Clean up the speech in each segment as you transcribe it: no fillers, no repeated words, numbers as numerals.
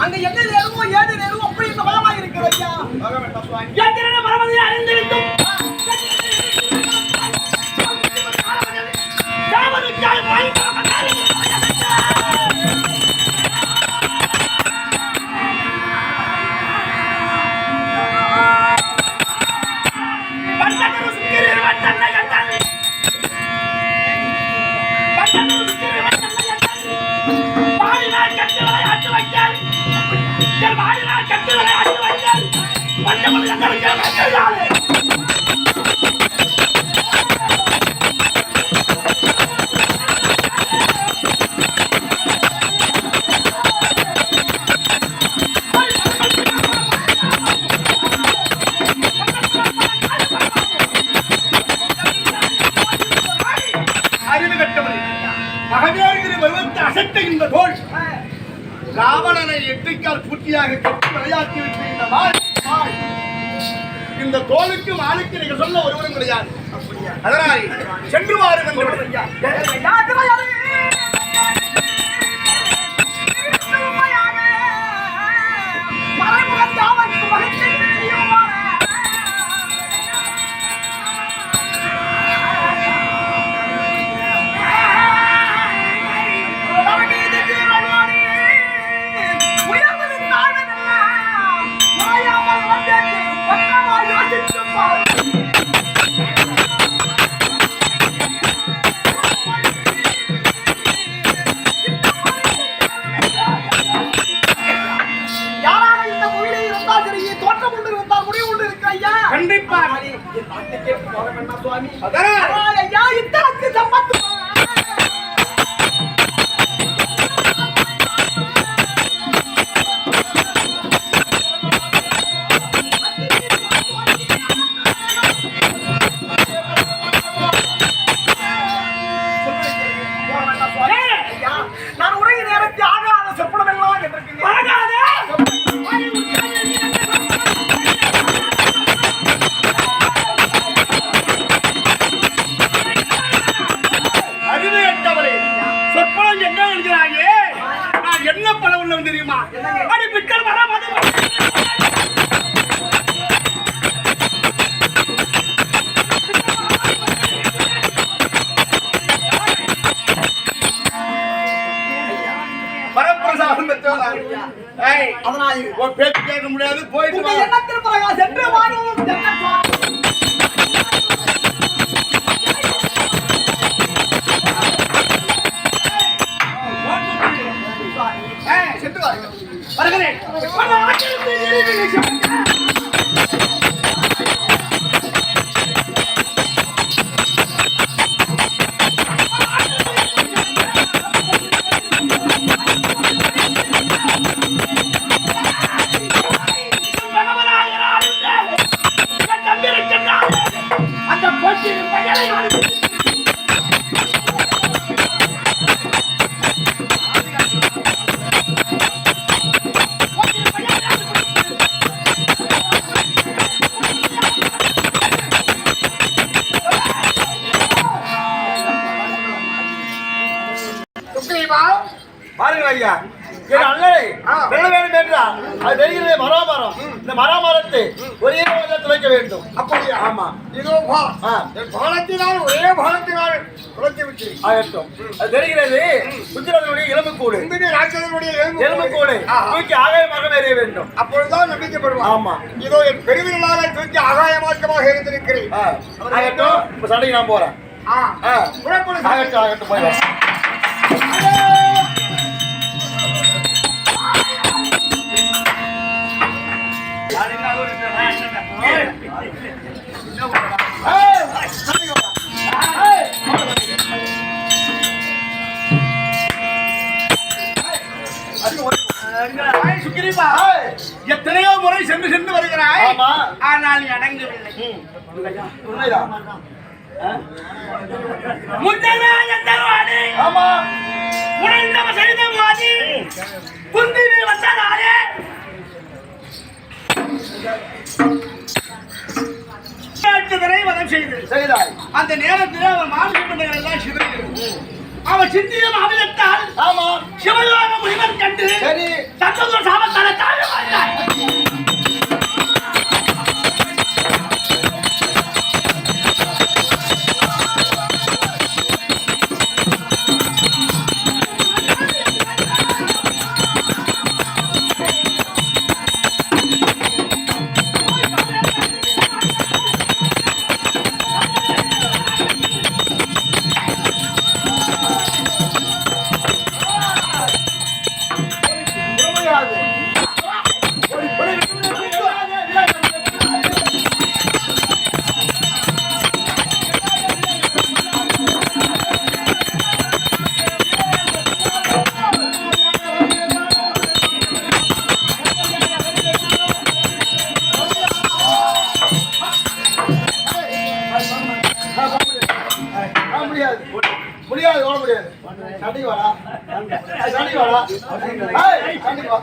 அங்க என்ன நேரமோ ஏது நேரமோ அப்படி இந்த பலமா இருக்கிறது ராவணனை எட்டுக்கால் பூட்டியாக கட்டி விளையாட்டி விட்டு இந்த தோலுக்கு வாளுக்கு நீங்க சொல்ல ஒருவரும் கிடையாது. அதனால் சென்று வாருங்கள். பேச்சு கேட்க முடியாது. போயிட்டு சென்று வருகிறேன். பாருங்கள் ஐயா, என் அண்ணனை வெல்ல வேண்டும் என்றால் அது தெரிகிறது மராமரம். இந்த மராமரத்தை ஒரே பாலத்தில் வைக்க வேண்டும். அப்படியா? ஆமா. இதோ என் பாலத்தினால் ஒரே பாலத்தினால் குறைத்து விட்டு ஆகட்டும். அது தெரிகிறது குஜராத்தினுடைய எலும்புக்கூடு, ராட்சதனுடைய எலும்புக்கூடு தூக்கி ஆகாயமாக எறிய வேண்டும். அப்பொழுதுதான் நம்பிக்கைப்படுவோம். ஆமா. இதோ என் பெருவிரலாக தூக்கி ஆகாயமாக்கமாக இருந்திருக்கிறேன். ஆகட்டும். இப்ப சண்டைக்கு நான் போறேன். ஆகட்டும் ஆகட்டும் போய் எத்தனையோ முறை சென்று சென்று வருகிறாய். ஆனால் நீ அடங்கவில்லை. உண்மைதான். ஆமா உணர்ந்தவ செய்தவாதி குந்தினி வந்ததாலே வதம் செய்தாய். அந்த நேரத்தில் அவன் மாநிலங்கள் எல்லாம் சிவன் அவன் சிந்திய மாநிலத்தால் ஆமா சிவயோக முனிவன் கண்டு தந்ததோ சாபத்தால தாழ்வாய். முடியாது ஓட முடியாது. சண்டைக்கு வாடா, சண்டைக்கு வாடா, சண்டைக்கு வா.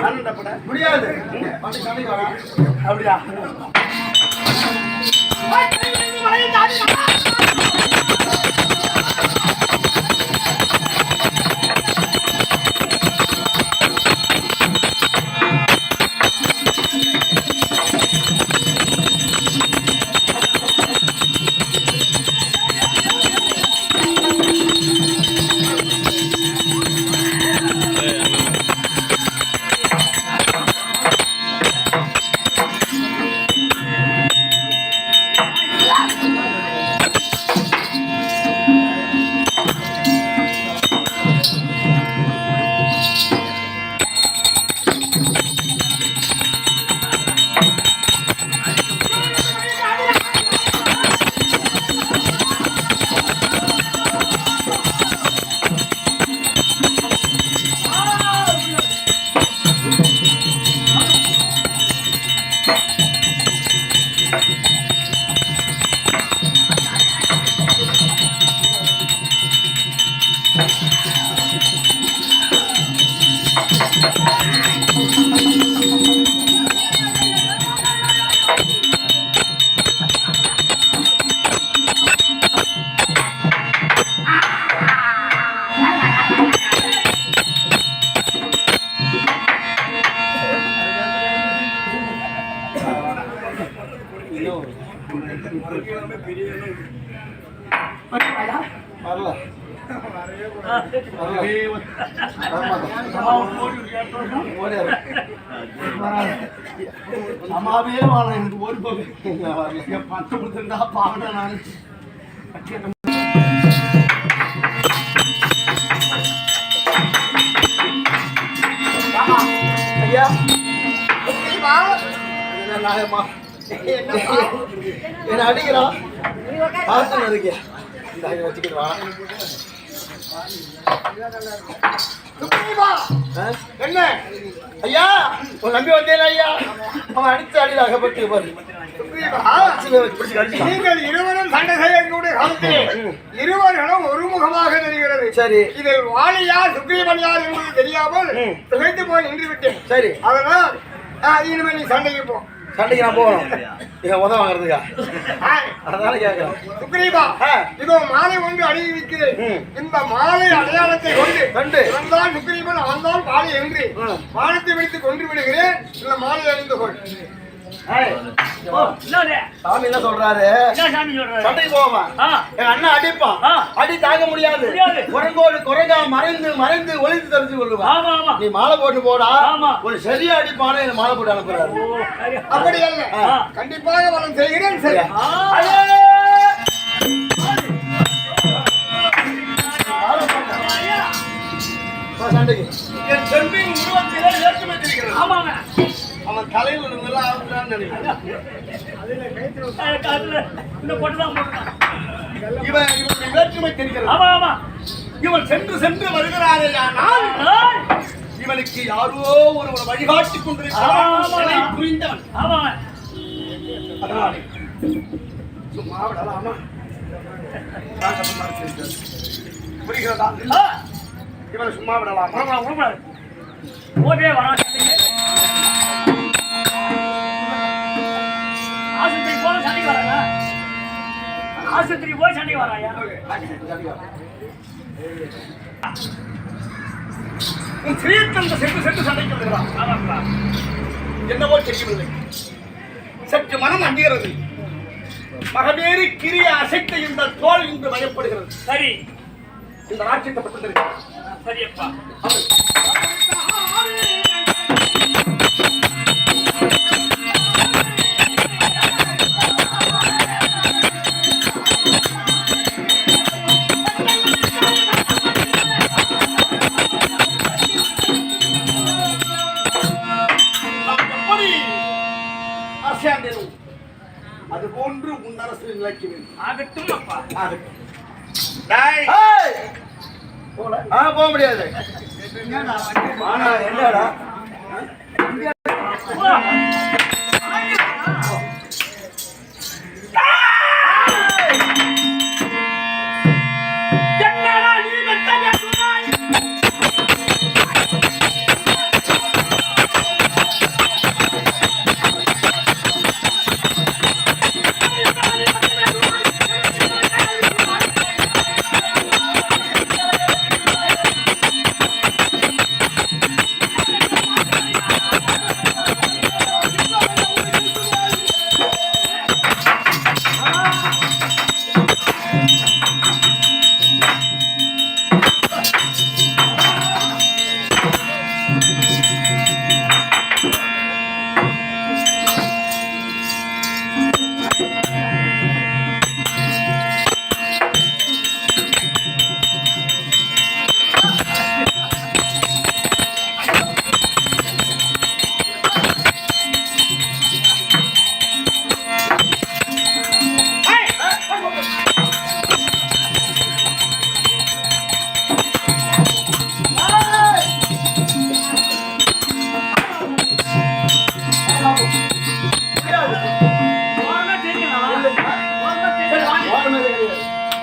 சண்டை முடியாது. சண்டைக்கு வாடா. அப்படியா? அம்மாவே வாழ எனக்கு ஒரு பத்து கொடுத்துருந்தா பாவன நான் ஐயா என்ன அடிக்கிறான் பார்த்து இருக்கேன். வச்சுக்கிட்டு வா. என்ன ஐயா உன் நம்பி வந்தேன் ஐயா. அவன் அடித்து அடியில் அகப்பட்டு பாரு. நீங்கள் இருவரும் சண்டை செய்யக்கூடிய காலத்தில் இருவர்களும் ஒருமுகமாக தெரிகிறது. சரி. இதில் வாலியா சுக்ரீவன் யார் என்பது தெரியாமல் திகைத்து போய் நின்று விட்டேன். சரி. அதனால் இனிமேல் நீ சண்டைக்கு போ. சண்டைக்கு நான் போகணும் இவன் உதவ வாங்குறதுக்கா அதனால கேட்கறேன். சுக்ரீவா, இதோ மாலை ஒன்று அணிவிக்கிறேன். இந்த மாலை அடையாளத்தை கொண்டு இவன்தான் சுக்ரீவன், அவன்தான் பாலி என்று மானத்தை வைத்து கொண்டு விடுகிறேன். இந்த மாலை அணிந்து கொள். சாமி என்ன சொல்றாரு? சண்டைக்கு போவான், எங்க அண்ணன் அடிப்பான், அடி தாங்க முடியாது, குரங்கோடு குரங்கா மறைந்து மறைந்து ஒளிந்து தெரிஞ்சு கொள்ளுவான். நீ மாலை போட்டு போடா, ஒரு சரியா அடிப்பானே மாலை போட்டு அனுப்புறாரு. அப்படி அல்ல, கண்டிப்பாக வளம் செய்கிறேன். சரி, சண்டைக்கு என் செம்பின் உருவத்திலே ஏற்றுமை தெரிகிறது. ஆமாங்க, அவன் தலையில் இருந்தெல்லாம் ஆகுறான்னு நினைக்கிறேன். இவன் இவனுடைய வேற்றுமை தெரிகிறது. இவன் சென்று சென்று வருகிறாரேயானால் இவனுக்கு யாரோ ஒரு வழிகாட்டிக் கொண்டிருக்கிறான், புரிந்தவன். அதனாலே சும்மா விடலாமா? புரிகிறதா? இவனை சும்மா விடலாமா? ஓடே வரா ஆஸ்பத்திரி போன சண்டைக்கு வராங்க. ஆஸ்பத்திரி போய் சண்டைக்கு வராயா? உன் ஸ்ரீத்தந்த சென்று சென்று சண்டைக்கு வருகிறான். என்னவோ தெரியவில்லை, சற்று மனம் அஞ்சுகிறது. மகமேறி கிரிய அசைத்த இந்த தோல் இன்று பயப்படுகிறது. சரி, இந்த ராட்சியப்பட்டிருக்கிறார். சரியப்பா. அது போன்று உன் அரசு நிலைக்க வேண்டும். ஆகட்டும் அப்பா, ஆகட்டும். போக முடியாது. என்னடா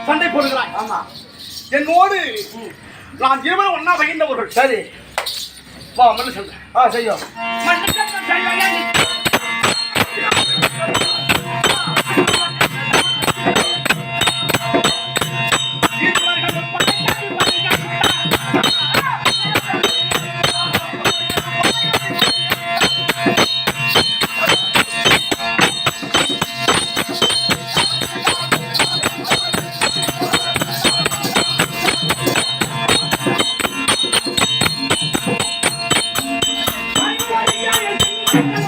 சண்டை போடுகிறாய். ஆமா, என்னோடு நான் இருவரும் ஒன்னா பகிர்ந்தவர்கள். சரி, வா மண்ணு சொல்றேன். செய்யும். Thank you.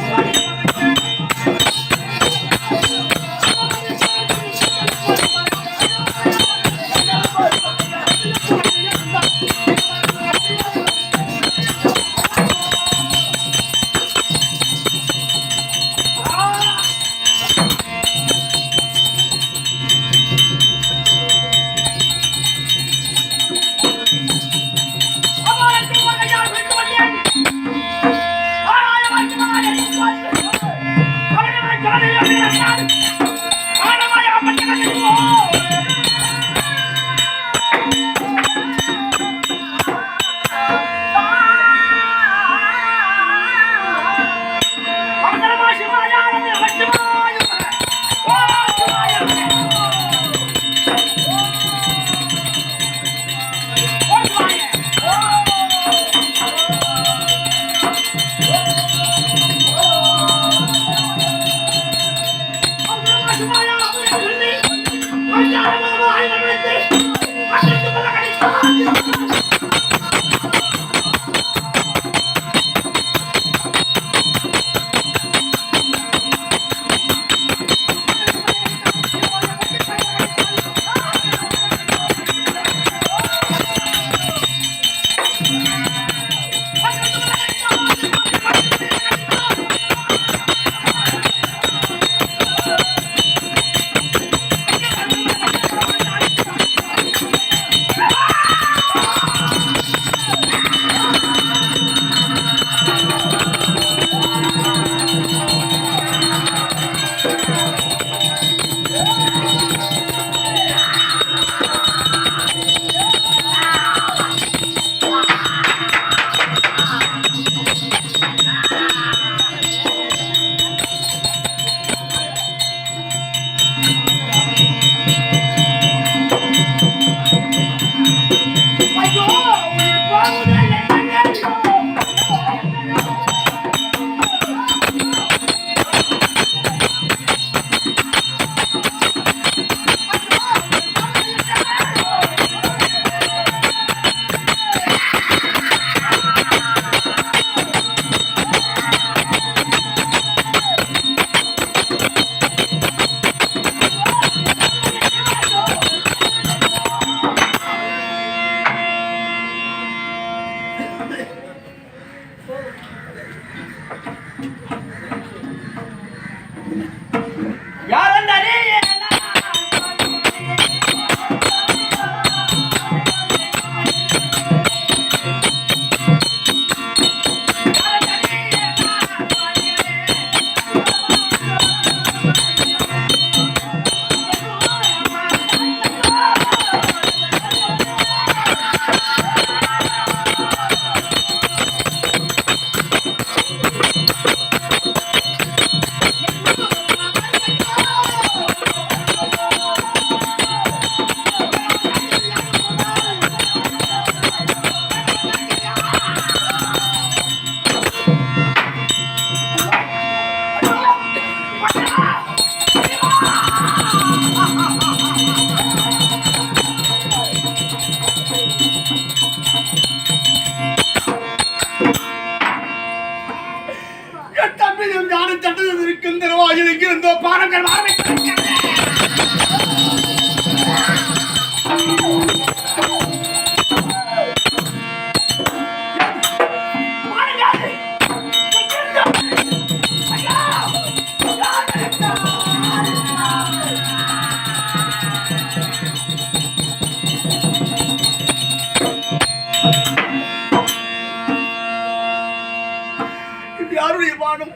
யாருடைய பானம்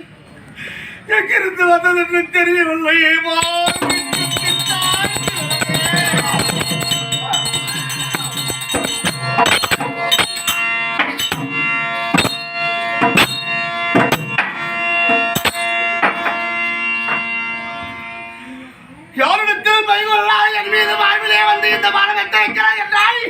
எங்கிருந்து வந்ததென்று தெரியவில்லையே. யாரிடத்தில் பயங்கொள்ளா என் மீது வாழ்விலே வந்து இந்த பானத்தை வைக்கிறாய் என்றாய்.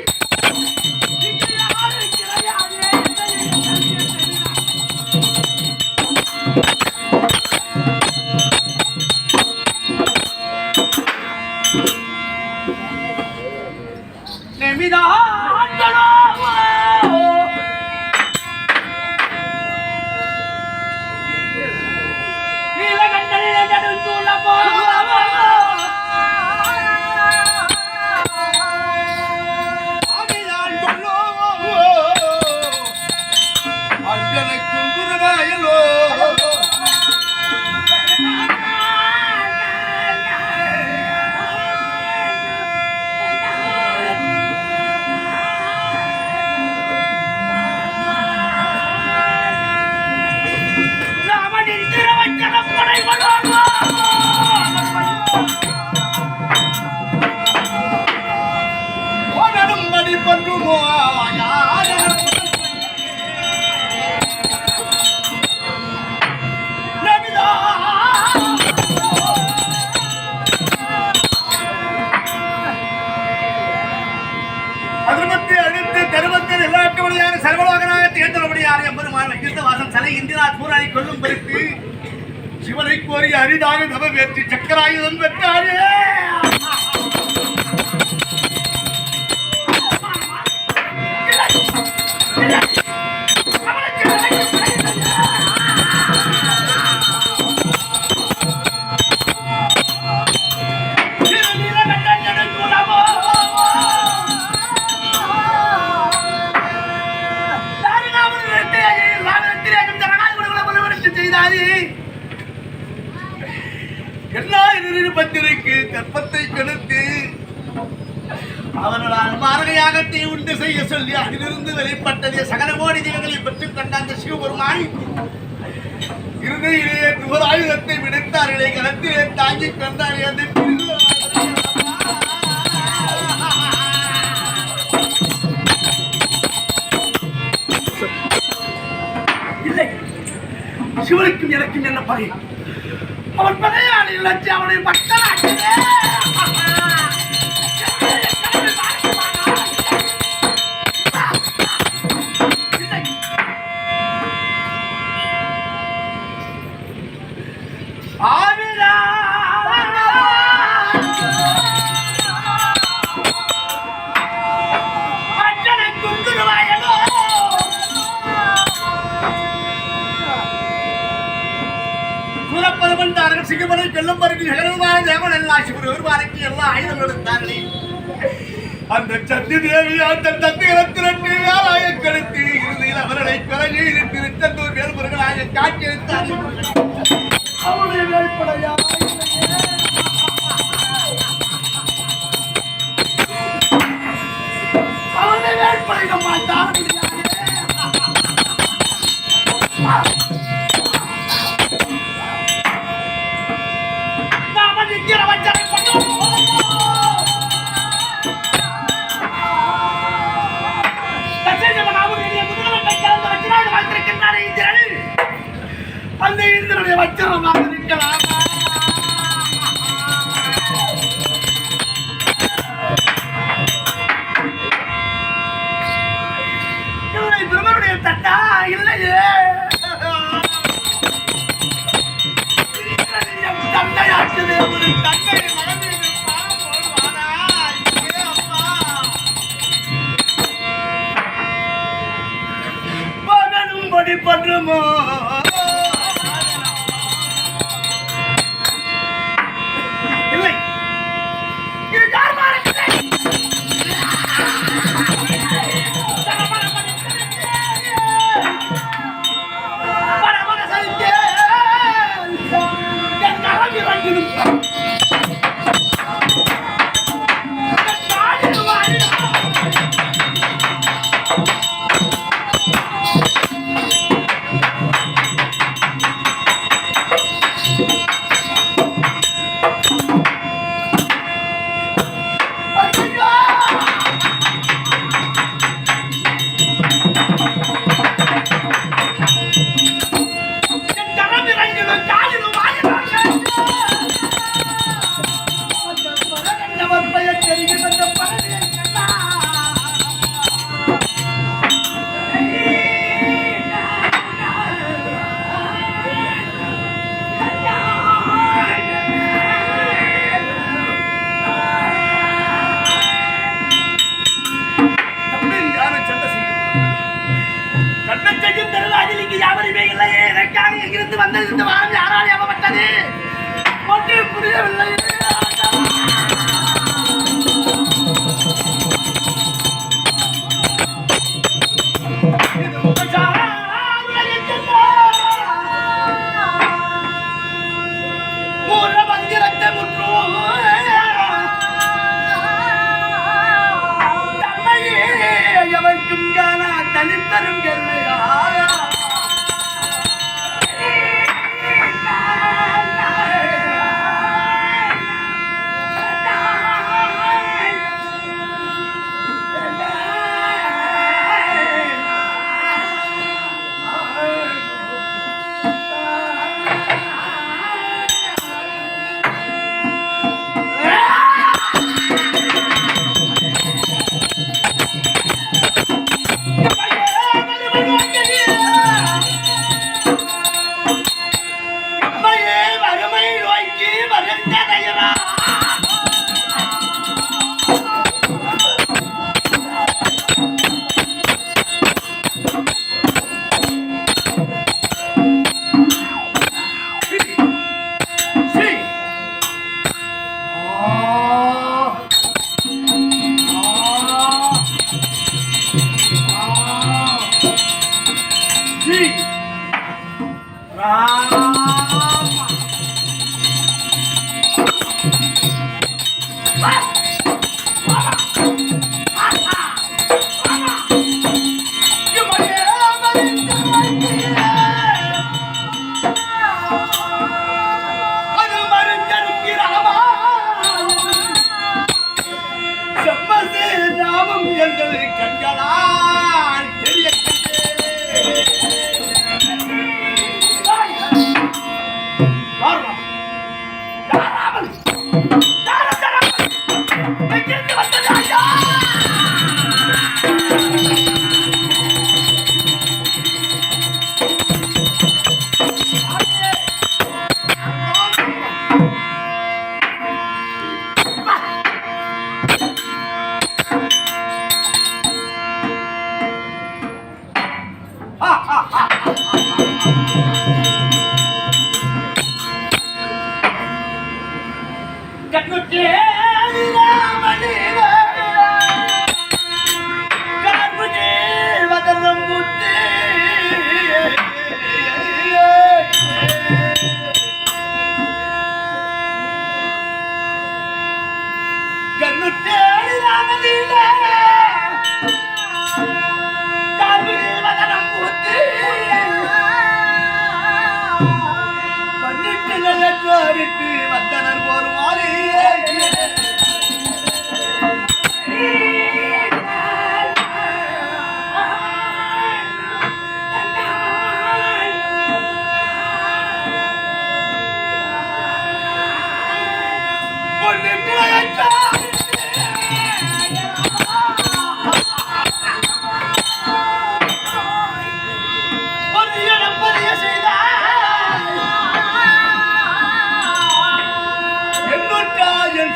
சிவனை கோரி அரிதாக தவ வெற்றி சக்கராயுதம் பெற்றாரே. பத்திரிக்கு கற்பத்தை கெடுத்து அவர்களால் மார்கையாகத்தை உண்டு செய்ய சொல்லி அதிலிருந்து வெளிப்பட்டதே சகல கோடி ஜீவங்களை பெற்றுக் கொண்ட அந்த சிவபெருமான் இறுதியிலேயே ஆயுதத்தை விடுத்தார்களே கலத்திலே தாங்கிக் கொண்டாரே. அந்த இல்லை சிவனுக்கும் எனக்கும் என்ன பகை? அவன் பகையாளி லட்சி அவனை பக்தனாக்கினே. சிங்கமனை வெள்ளம் பருக்கு நிகழ்வான தேவன் எல்லாம் சிவருவாருக்கு எல்லா ஆயுதம் எடுத்தார்களே. அந்த சத்தி தேவி அந்த தந்தைகளை திரண்டு ஆராய கெடுத்து இறுதியில் அவர்களை பிறகு திருச்செந்தூர் வேல்முருகனாக காட்சி எடுத்தார்கள். அவருடைய வேல்படையா அவனை வேட்படைக்க மாட்டான் நாம நிக்கிற வச்சரை பண்ணுவோம் அந்த இந்திரனுடைய வச்சரமாக இருக்கலாம் இவனை பிரம்மனுடைய தட்டா இல்லையே தந்தையாக்குது ஒரு தந்தை மகன் போடுவானா அம்மா மகனும் படி பண்ணுமோ இல்லை இது யார் மாறவில்லை என் கரம் இறங்கிடும் இங்கிருந்து வந்தது இந்த வாரம் யாரால் ஏவப்பட்டது ஒன்றும் புரியவில்லை தனிப்பெரும் கருணையா வந்தனர் போலும் மாறி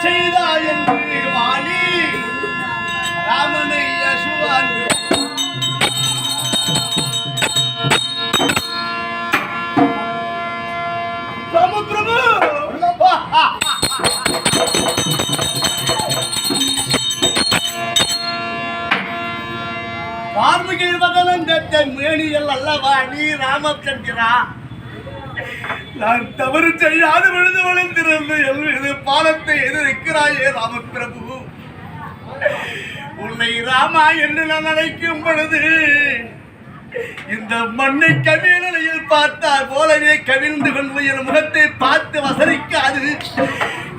செய்தாய் என்று வாணி ராமனை யசுவான் பிரபு வார்மிகள் வதனந்த மேனியல் அல்லவா நீ ராமச்சந்திரா நான் தவறு செய்யாத விழுது வளர்ந்திருந்து எல்மீது பாலத்தை எதிர்க்கிறாயே ராமபிரபு உன்னை ராமா என்று நான் அழைக்கும் பொழுது இந்த மண்ணை கவிழ் நிலையில் பார்த்தால் போலவே கவிழ்ந்து கொண்டு என் முகத்தை பார்த்து வசரிக்காது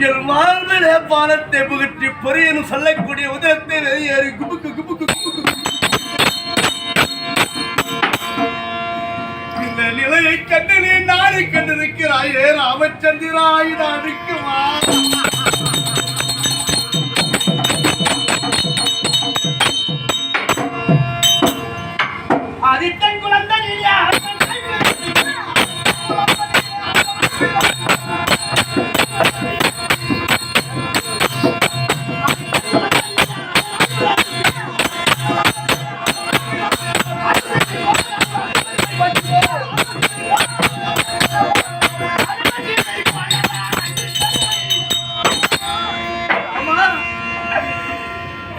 என் வாழ்விலே பாலத்தை புகற்றி பொறியனும் சொல்லக்கூடிய உதரத்தை வெளியேறி குபுக்கு குபுக்கு குபுக்கு இந்த நிலையை கண்டு நீ நாளை கண்டிருக்கிறாயே ராமச்சந்திராய் நான் இருக்குமா ஆதித்தன் குழந்தை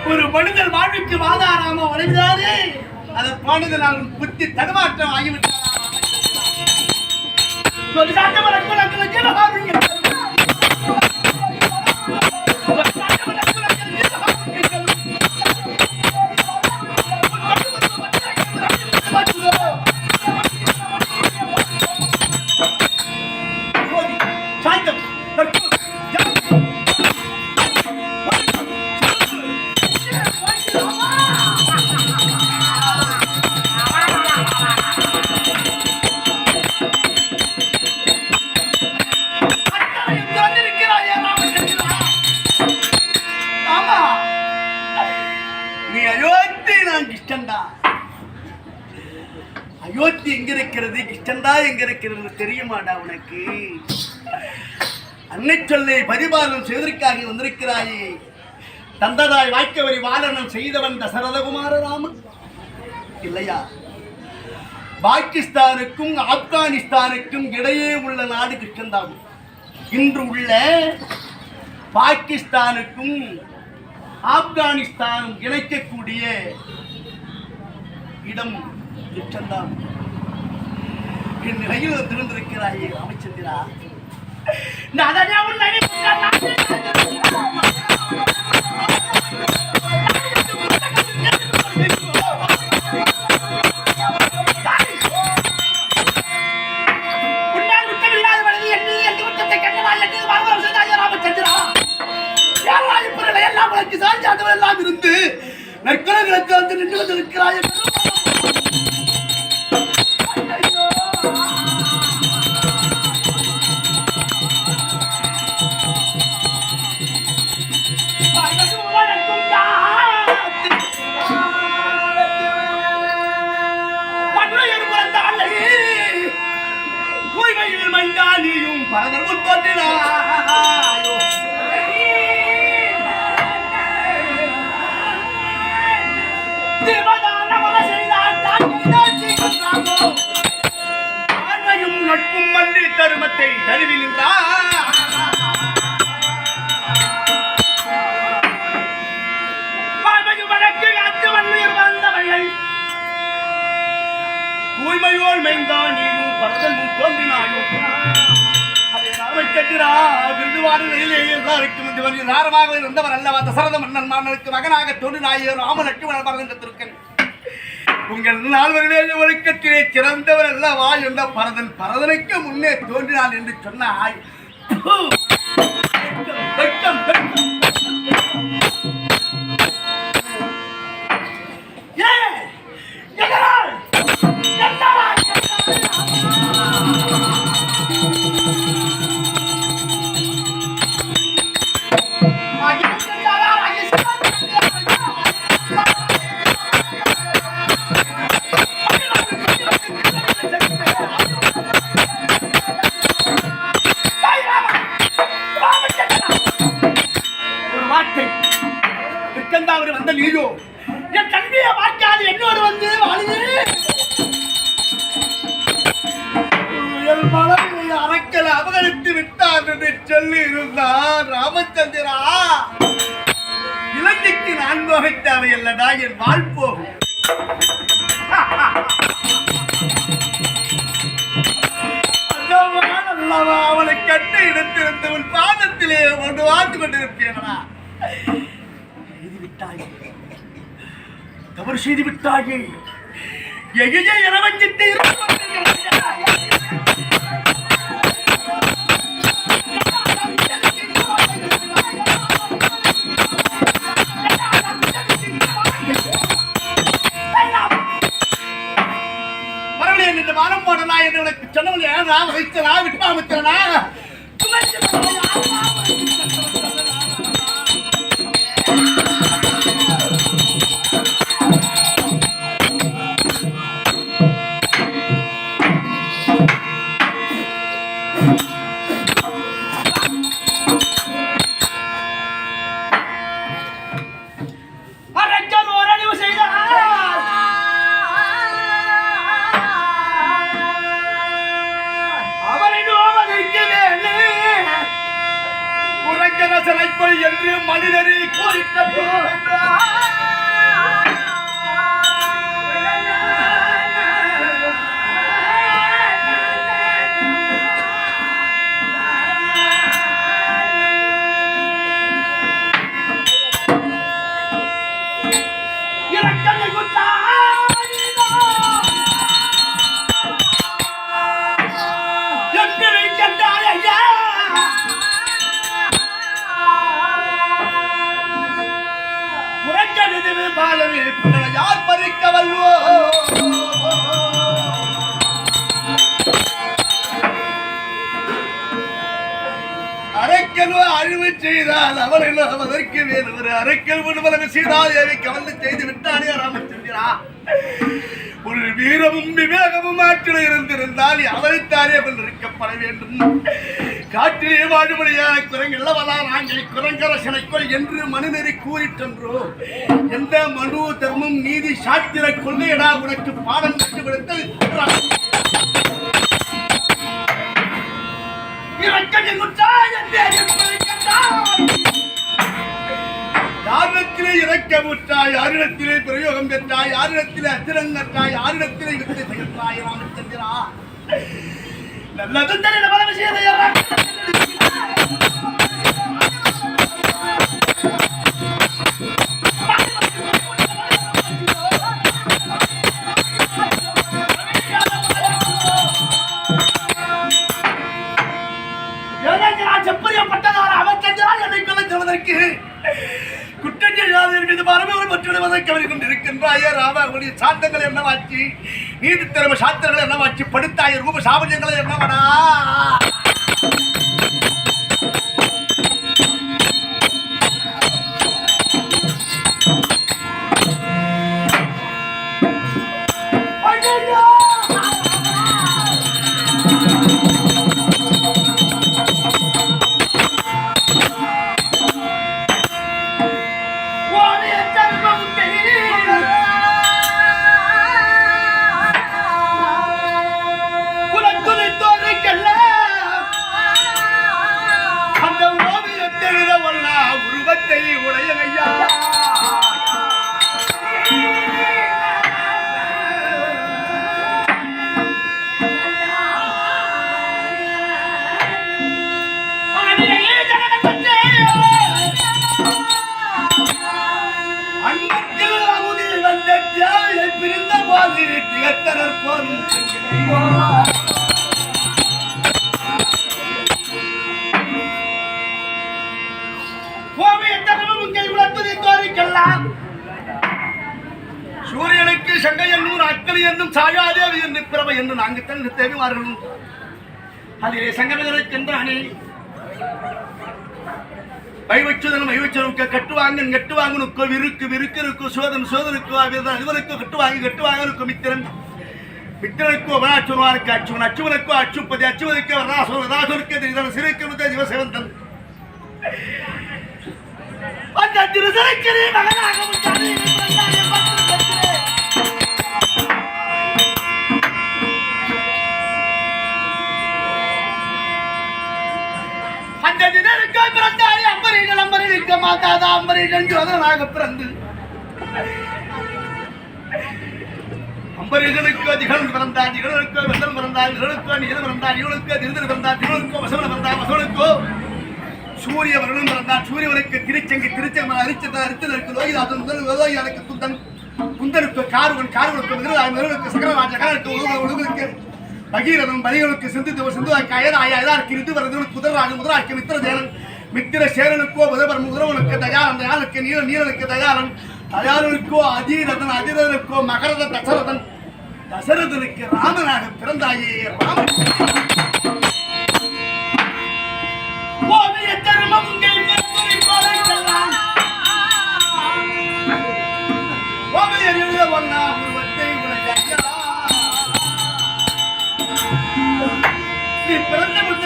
ஒரு மனிதர் வாழ்வுக்கு வாதாராம வளைந்தாரே அதை பாடுதல் நான் புத்தி தடுமாற்றம் ஆகிவிட்டார் அயோத்தி எங்க இருக்கிறது கிருஷ்ணன்டா எங்க இருக்கிறது தெரியுமாடா உனக்கு அன்னை சொல்லை பரிபாலனம் செய்வதற்காக வந்திருக்கிறாயே தந்ததாய் வாய்க்கவரி வாலனம் செய்தவன் தசரதகுமார ராமன் இல்லையா பாகிஸ்தானுக்கும் ஆப்கானிஸ்தானுக்கும் இடையே உள்ள நாடு கிருஷ்ணன்தான் இன்று உள்ள பாகிஸ்தானுக்கும் ஆப்கானிஸ்தானும் இணைக்கக்கூடிய இடம் கிருஷ்ணன்தான் என் நிலையில் திருந்திருக்கிறாயே ராமச்சந்திரா எல்லாம் இருந்து நற்கொலைகளுக்கு வந்து நின்று வந்திருக்கிறாய் மங்காலியும் பரதமும் தோன்றினாயோ பார்வையும் நட்பும் மல்லி தருமத்தை தருவி நின்றார் பார்வையும் வழக்கு அத்து வன்னியர் வந்தவர்கள் தூய்மையோல் மெய்ந்தானியும் பரதமும் தோன்றினாயோ அதே ராமச்சந்திரா விருதுவான நிலையிலே எல்லாருக்கும் இந்த வழி நாரமாக இருந்தவர் அல்லவா தசரத மன்னன் மன்னனுக்கு மகனாக தோன்றினாயோ ராமனுக்கு பரதன் கத்திருக்கன் உங்கள் நால்வர்களே ஒழுக்கத்திலே சிறந்தவர் அல்லவா என்ற பரதனுக்கு முன்னே தோன்றினான் என்று சொன்னாய். வெட்கம், வெட்கம். வந்த நீயோ என் கல்வியை பார்க்காது என்னோடு வந்து அரக்கலை அபகரித்து விட்டார் என்று சொல்லி இருந்தார் ராமச்சந்திரா. இலங்கைக்கு நான் போக தேவையில்லடா, என் வாழ்ப்போகும். அவனை கட்டு எடுத்திருந்த உன் பாதத்திலே ஒன்று வாழ்த்து கொண்டிருப்பேனா? தவறு செய்து விட்டாயே. எகையே என வஞ்சித்து மறுபடியும் இந்த மானம் போடனா என்று உனக்கு சொன்னவங்க ஏன்னா வைத்தனா விட்டாமித்தனா என்று மனிதரை கோரிக்கோ யார் பறிக்க வல்வோ அரக்கனோ அழிவு செய்தால் அவரெல்லாம் அதற்கு வேறு ஒரு அரக்கல் முன்வலக சீதாதேவி கவர்ந்து செய்து விட்டானே ராமச்சந்திரா. ஒரு வீரமும் விவேகமும் ஆற்றில் இருந்திருந்தால் அவரைத்தானே வென்றிருக்கப்பட வேண்டும். காட்டிலே வாழும்படியான குரங்கெல்லவலா நாங்கள் குரங்கரசனைக்கொள் என்று மனுநெறி கூறிட்டன்றோ. எந்த மனு தர்மம் நீதி சாத்திர கொள்ளையடா உனக்கு பாடம் கற்று கொடுத்தது. யாரிடத்திலே இறக்கமுற்றாய், யாரிடத்திலே பிரயோகம் பெற்றாய், யாரிடத்திலே அத்திரங்கற்றாய், யாரிடத்திலே வித்தை செய்தாய் ராமச்சந்திரா. நல்லது தெரிந்த பல விஷயத்தை செப்பறியப்பட்டதான அமைச்சரால் என்னை கொலை செய்வதற்கு குற்றம் செய்யாதீர்கள் மீது மரபுகள் மற்றுவதற்கு அவர் கொண்டிருக்கின்றாயே ராம. உடைய சாத்தங்கள் என்னவாச்சு, நீதி திறமை சாத்திரங்கள் என்னவாச்சு, படுத்தாய ரூப சாபஞ்சங்கள் என்னவடா? இகத்தனர் போரும் சூரியனுக்கு சங்கை என்னும் அக்கலி என்னும் சாயாதேவி என்று பிறவை என்று நான்கு தன் தேவிமார்கள் அதிலே சங்கமிதற்கென்றானே வைவச்சுதனும் வைவச்சனுக்கு கட்டுவாங்கன் கட்டுவாங்கனுக்கோ விருக்கு விருக்கிருக்கோ சோதன் சோதனுக்கோ இவனுக்கோ கட்டுவாங்கனுக்கோ மித்திரன் மித்திரனுக்கோ வனாச்சுவாருக்கு அச்சுவன் அச்சுவனுக்கோ அச்சுப்பதி அச்சுவனுக்கு ராசோருக்கு இதன் சிறுக்கு சிவசேவந்தன் அந்த திருசரக்கரே மகனாக அந்த தினருக்கு பிறந்தாய் அம்பரீடன் அம்பரீடிக்க மாதாதா அம்பரீடன் ஜோதனாக பிறந்து அம்பரீடனுக்கு திகழன் பிறந்தார் திகழனுக்கோ வெள்ளம் பிறந்தார் திகழுக்கோ நீலம் பிறந்தார் இவனுக்கோ திருதல் பிறந்தார் திகழுக்கோ வசவன பிறந்தார் வசவனுக்கோ சூரியவர்களும் பிறந்தார் சூரியவனுக்கு திருச்செங்கி திருச்செங்கல் அரிச்சதற்கு லோகிதாசன் முதல் குந்தன் குந்தனுக்கு காருவன் காருவனுக்கு மிருகனுக்கு சக்கரராஜ கரனுக்கு உலகுக்கு பகீரதன் பலிகளுக்கு சிந்துவாக்கு அயதாருக்கு ரிதுவரதனுக்கு முதல்ராஜன் முதலாக்கு மித்திரசேனன் மித்திர சேரனுக்கோ முதல்வனுக்கு தயாரன் தயாரனுக்கு நீலனுக்கு தயாரன் தயாரனுக்கோ அதிரதன் அதிரதனுக்கோ மகரத தசரதன் தசரதனுக்கு ராமனாக பிறந்தாயே ராமன்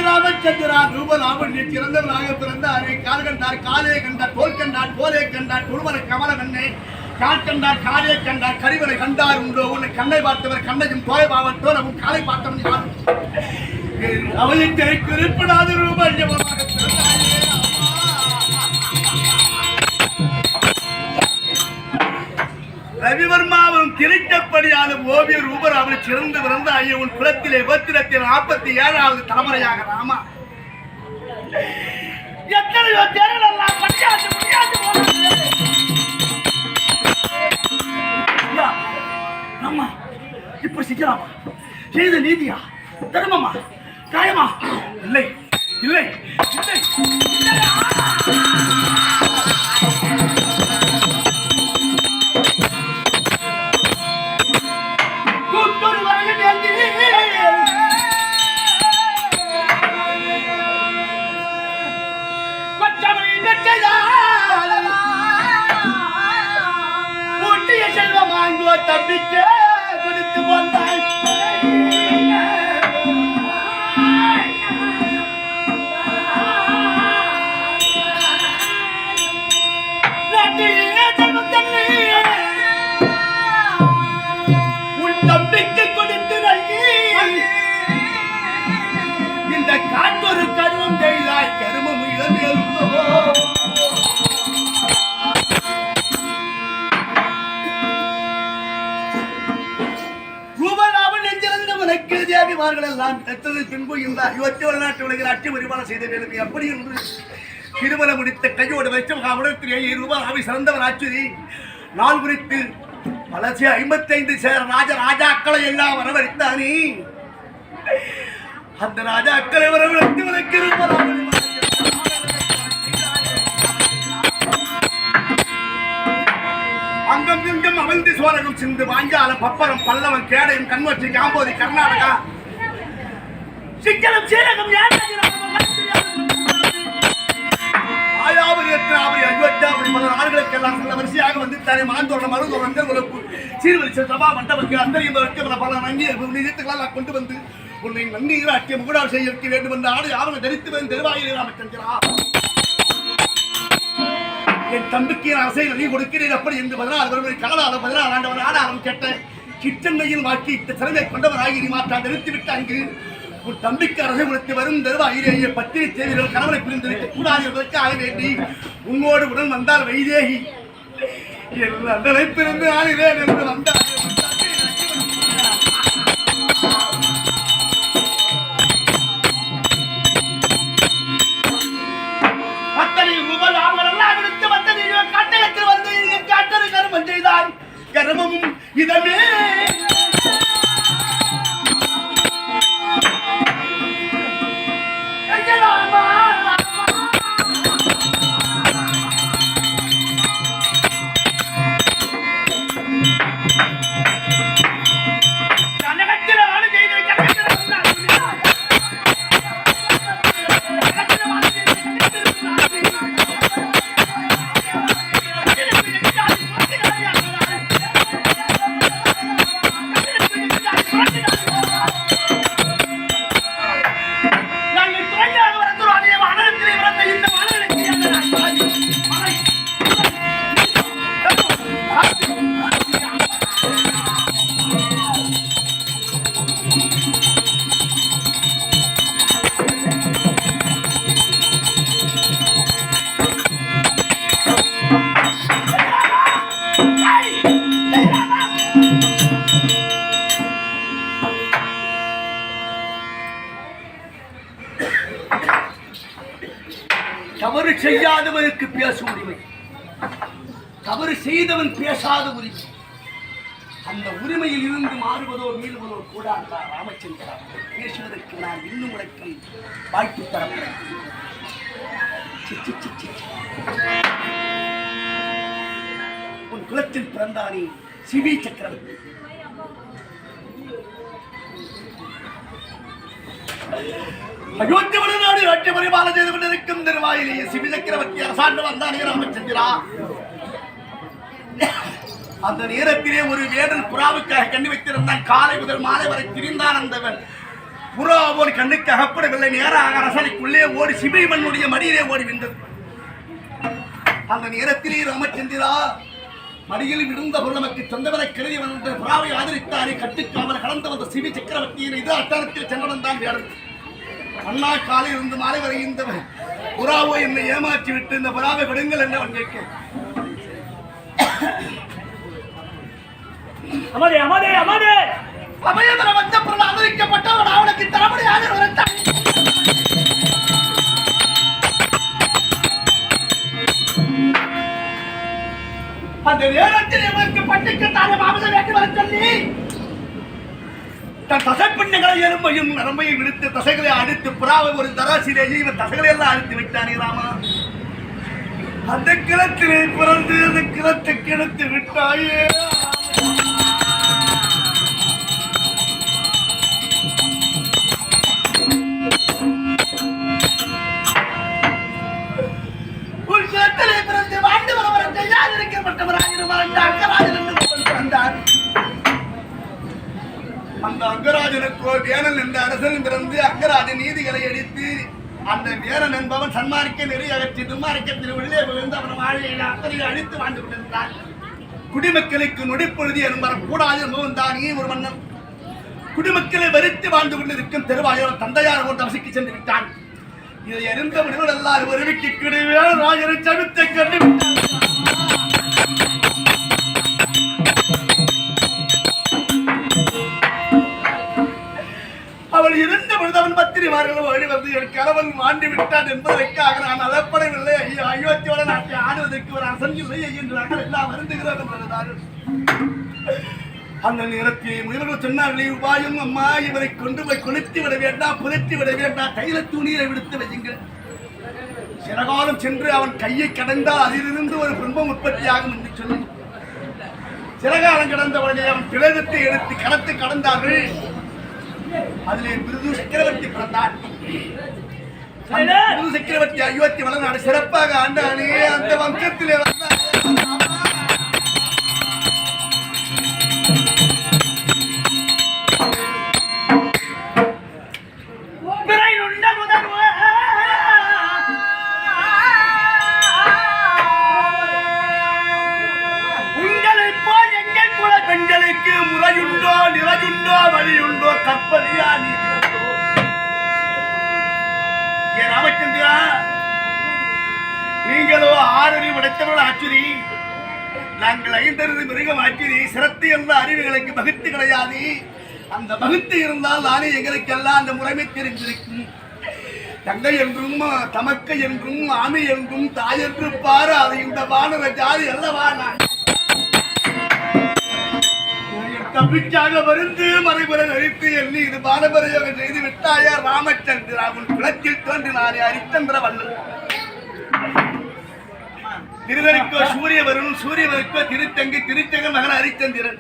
ராமச்சந்திரான் ரூபராமன் சிறந்தவராக பிறந்தாரே கால் கண்டார் காலே கண்டார் தோல் கண்டார் தோலே கண்டார் தொழுவன கமல கண்ணே கால் கண்டார் காலே கண்டார் கரிவனை கண்டார் உண்டோ உன்னை கண்ணை பார்த்தவர் கண்ணையும் தோய பாவன் தோலவும் காலை பார்த்தவன் யாரும் அவளுக்கு குறிப்பிடாத ரூபமாக ரவிவர்மாவும் திரைக்கப்படியான ஓவிய ரூபர் அவரை சிறந்து பிறந்த ஐயா உன் குலத்திலே கோத்திரத்தில் 47வது தலைமுறையாக ராமா எத்தனையோ தேர்தலாம் பஞ்சாயத்து முடியாது ஆமா இப்ப சிக்கலாமா செய்த நீதியா தர்மமா காயமா இல்லை இல்லை இல்லை தப்பிக்க கொடுத்து வந்தாய் உன் தம்பிக்கு கொடுத்து நல்கி இந்த காட்டொரு கருவம் செய்தாய் கருமம் இழந்தோ எல்லாம் பெற்றது பின்பு இந்த 21 நாட்டு உலகில் அச்சு பரிமாணம் செய்த வேலை எப்படி என்று திருமணம் முடித்த கையோடு வைத்த மகாபுரத்திலே ரூபாய் சிறந்தவர் ஆச்சுரி நாள் குறித்து வளர்ச்சி 55 ராஜாக்களை எல்லாம் வரவழைத்தானே அந்த ராஜாக்களை வரவழைத்து உனக்கு அங்கம் இங்கும் அமர்ந்து சோழகம் சிந்து வாஞ்சாலம் பப்பரம் பல்லவன் கேடயம் கண்வற்றி காம்போதி கர்நாடகா சிக்கலம் சீரகம் நாடுகளுக்கெல்லாம் சில வரிசையாக வந்து தானே மாந்தோரணம் மருந்தோரணங்கள் சீர்வரிசை சபா மண்டபங்கள் அந்த பல நிதித்துக்களால் கொண்டு வந்து உன்னை நன்னீர் அக்கிய முகடால் செய்ய வைக்க வேண்டும் என்று ஆடு யாரும் தரித்து வந்து தெருவாயிலே ராமச்சந்திரா என் தம்பிக்கு அரசை நீ கொடுக்கிறேன் அப்படி என்று 16 வருடம் கலடாத 16 ஆண்டவர் ஆடாரம் கேட்ட கிச்சன்மையில் வாக்கி சிறந்தை கொண்டவராகி நீ மாற்றான் நிறுத்திவிட்டு அங்கு உன் தம்பிக்கு அரசை கொடுத்து வரும் தருவாயிலேயே பத்திரி செய்திகள் கணவனை பிரிந்திருக்க கூடாது என்பதற்கு ஆக வேண்டி உன்னோடு உடன் வந்தால் வைதேகி அந்தனை பிறந்து ஆளுவேன் என்று வந்தார் கர்மமும் இதமே தவறு செய்யாதவனுக்கு பேசும் உரிமை, தவறு செய்தவன் பேசாத உரிமை. அந்த உரிமையில் இருந்து மாறுவதோ மீறுவதோ கூடாது. ராமச்சந்திரா, பேசுவதற்கு நான் இன்னும் உனக்கு வாய்ப்பு தரப்பேன். உன் குலத்தில் பிறந்தானே சிவி சக்கரவர்த்தி. அயோத்தி வடநாடு ஆட்சி பரிபாலனை செய்து கொண்டிருக்கும் திருவாயிலேயே சிவி சக்கரவர்த்தி அரசாண்டு வந்தானே ராமச்சந்திரா. அந்த நேரத்திலே ஒரு வேடல் புறாவுக்காக கண்ணி வைத்திருந்தான். காலை முதல் மாலை வரை திரிந்தான். அந்த புறாவோடு கண்ணுக்கு அகப்படவில்லை. நேராக அரசனைக்குள்ளே ஓடி சிபிமன்னுடைய மடியிலே ஓடி வென்றது. அந்த நேரத்திலே ராமச்சந்திரா மடியில் விழுந்த பொருள் நமக்கு சொந்தவரை கருதி வந்த புறாவை ஆதரித்தாரே கட்டுக்காமல் கடந்து வந்த சிவி சக்கரவர்த்தியின் இது அட்டாரத்தில் சென்றவன் வேடல். அண்ணா காலையில் இருந்து மாலை வரை இந்த புறாவோ என்னை ஏமாற்றி விட்டு இந்த புறாவை விடுங்கள் என்றவன் கேட்க, அமதே அமதே அமதே அபயதர வந்த பொருள் ஆதரிக்கப்பட்டவன் அவனுக்கு தரமுடியாது. அந்த நேரத்தில் இவருக்கு பட்டுக்கு தானே மாமசம் வேண்டி வர சொல்லி தன் தசைப்பிண்ணுகளை எலும்பையும் நரம்பையும் விடுத்து தசைகளை அடித்து புறாவை ஒரு தராசிலேயே இவன் தசைகளை எல்லாம் அடித்து விட்டானே ராமா. அந்த கிணத்திலே பிறந்து அந்த கிணத்துக்கு எடுத்து விட்டாயே. உன் கிணத்திலே பிறந்து வாழ்ந்து வரவரை செய்யாதிருக்கப்பட்டவராயிருவார் அங்கராஜன் என்று பிறந்தார். அந்த அங்கராஜனுக்கோ வேணல் என்ற அரசன் பிறந்து அங்கராஜன் நீதிகளை அடித்து அந்த வேரன் என்பவன் சன்மார்க்க நெறி அகற்றி துன்மார்க்கத்தில் உள்ளே விழுந்து அவன் வாழையில் அத்தனையை அழித்து வாழ்ந்து கொண்டிருந்தான். குடிமக்களுக்கு நொடிப்பொழுது வரக்கூடாது என்பவன் தானே ஒரு மன்னன். குடிமக்களை வரித்து வாழ்ந்து கொண்டிருக்கும் தெருவாயோர் தந்தையார் ஒரு தவசிக்கு சென்று விட்டான். இதை அறிந்த மனிதர்கள் எல்லாரும் வருவிக்கு கிடைவே ராஜரை சவித்தை கண்டு விட்டான். அவள் இருந்த பொழுது அவன் பத்திரிமார்கள் ஓடி வந்து என் கணவன் மாண்டி விட்டான் என்பதற்காக நான் அலப்படவில்லை. ஐயோ அயோத்தியோட நாட்டை ஆடுவதற்கு ஒரு அரசன் இல்லை என்றார்கள். எல்லாம் வருந்துகிறோம் என்றார்கள். அந்த நேரத்தில் முனிவர்கள் சொன்னார்களே, உபாயம் அம்மா, இவரை கொண்டு போய் கொளுத்தி விட வேண்டாம், புதைத்து விட வேண்டாம், கையில துணியை விடுத்து வையுங்கள். சில காலம் சென்று அவன் கையை கடந்தால் அதிலிருந்து ஒரு பின்பம் உற்பத்தியாகும் என்று சொல்லி சில காலம் கடந்தவர்களே அவன் பிளகத்தை எடுத்து கடத்து கடந்தார்கள். அதிலே பிருது சக்கரவர்த்தி பிறந்தான். பிருது சக்கரவர்த்தி அயோத்தி வளநாடு சிறப்பாக ஆண்டானே. அந்த வம்சத்திலே வந்தான். உங்களை போல் எங்கள் குல பெண்களுக்கு முறையுண்டோ நிறையுண்டோ வழியுண்டோ கற்பனையா நீ ராமச்சந்திரா, நீங்களோ 6 அறிவு உடைத்தவர்கள் ஆச்சுரி, நாங்கள் 5 அறிவு மிருகம் ஆச்சுரி. சிரத்தை என்ற அறிவுகளுக்கு பகுத்து கிடையாது. அந்த பகுத்து இருந்தால் நானே எங்களுக்கெல்லாம் அந்த முறைமை தெரிந்திருக்கும். தங்கை என்றும் தமக்கை என்றும் ஆமை என்றும் தாய் என்று பாரு. அது இந்த வானர ஜாதி அல்லவா. நான் தப்பிச்சாக மருந்து மறைமுறை அழித்து எண்ணி இது பாரம்பரியம் செய்து விட்டாயா ராமச்சந்திரா. உன் குலத்தில் தோன்றினாரே ஹரிச்சந்திர வல்லல். திருவருக்கோ சூரியவரும் சூரியவருக்கோ திருத்தங்கி திருத்தங்க மகன் ஹரிச்சந்திரன்.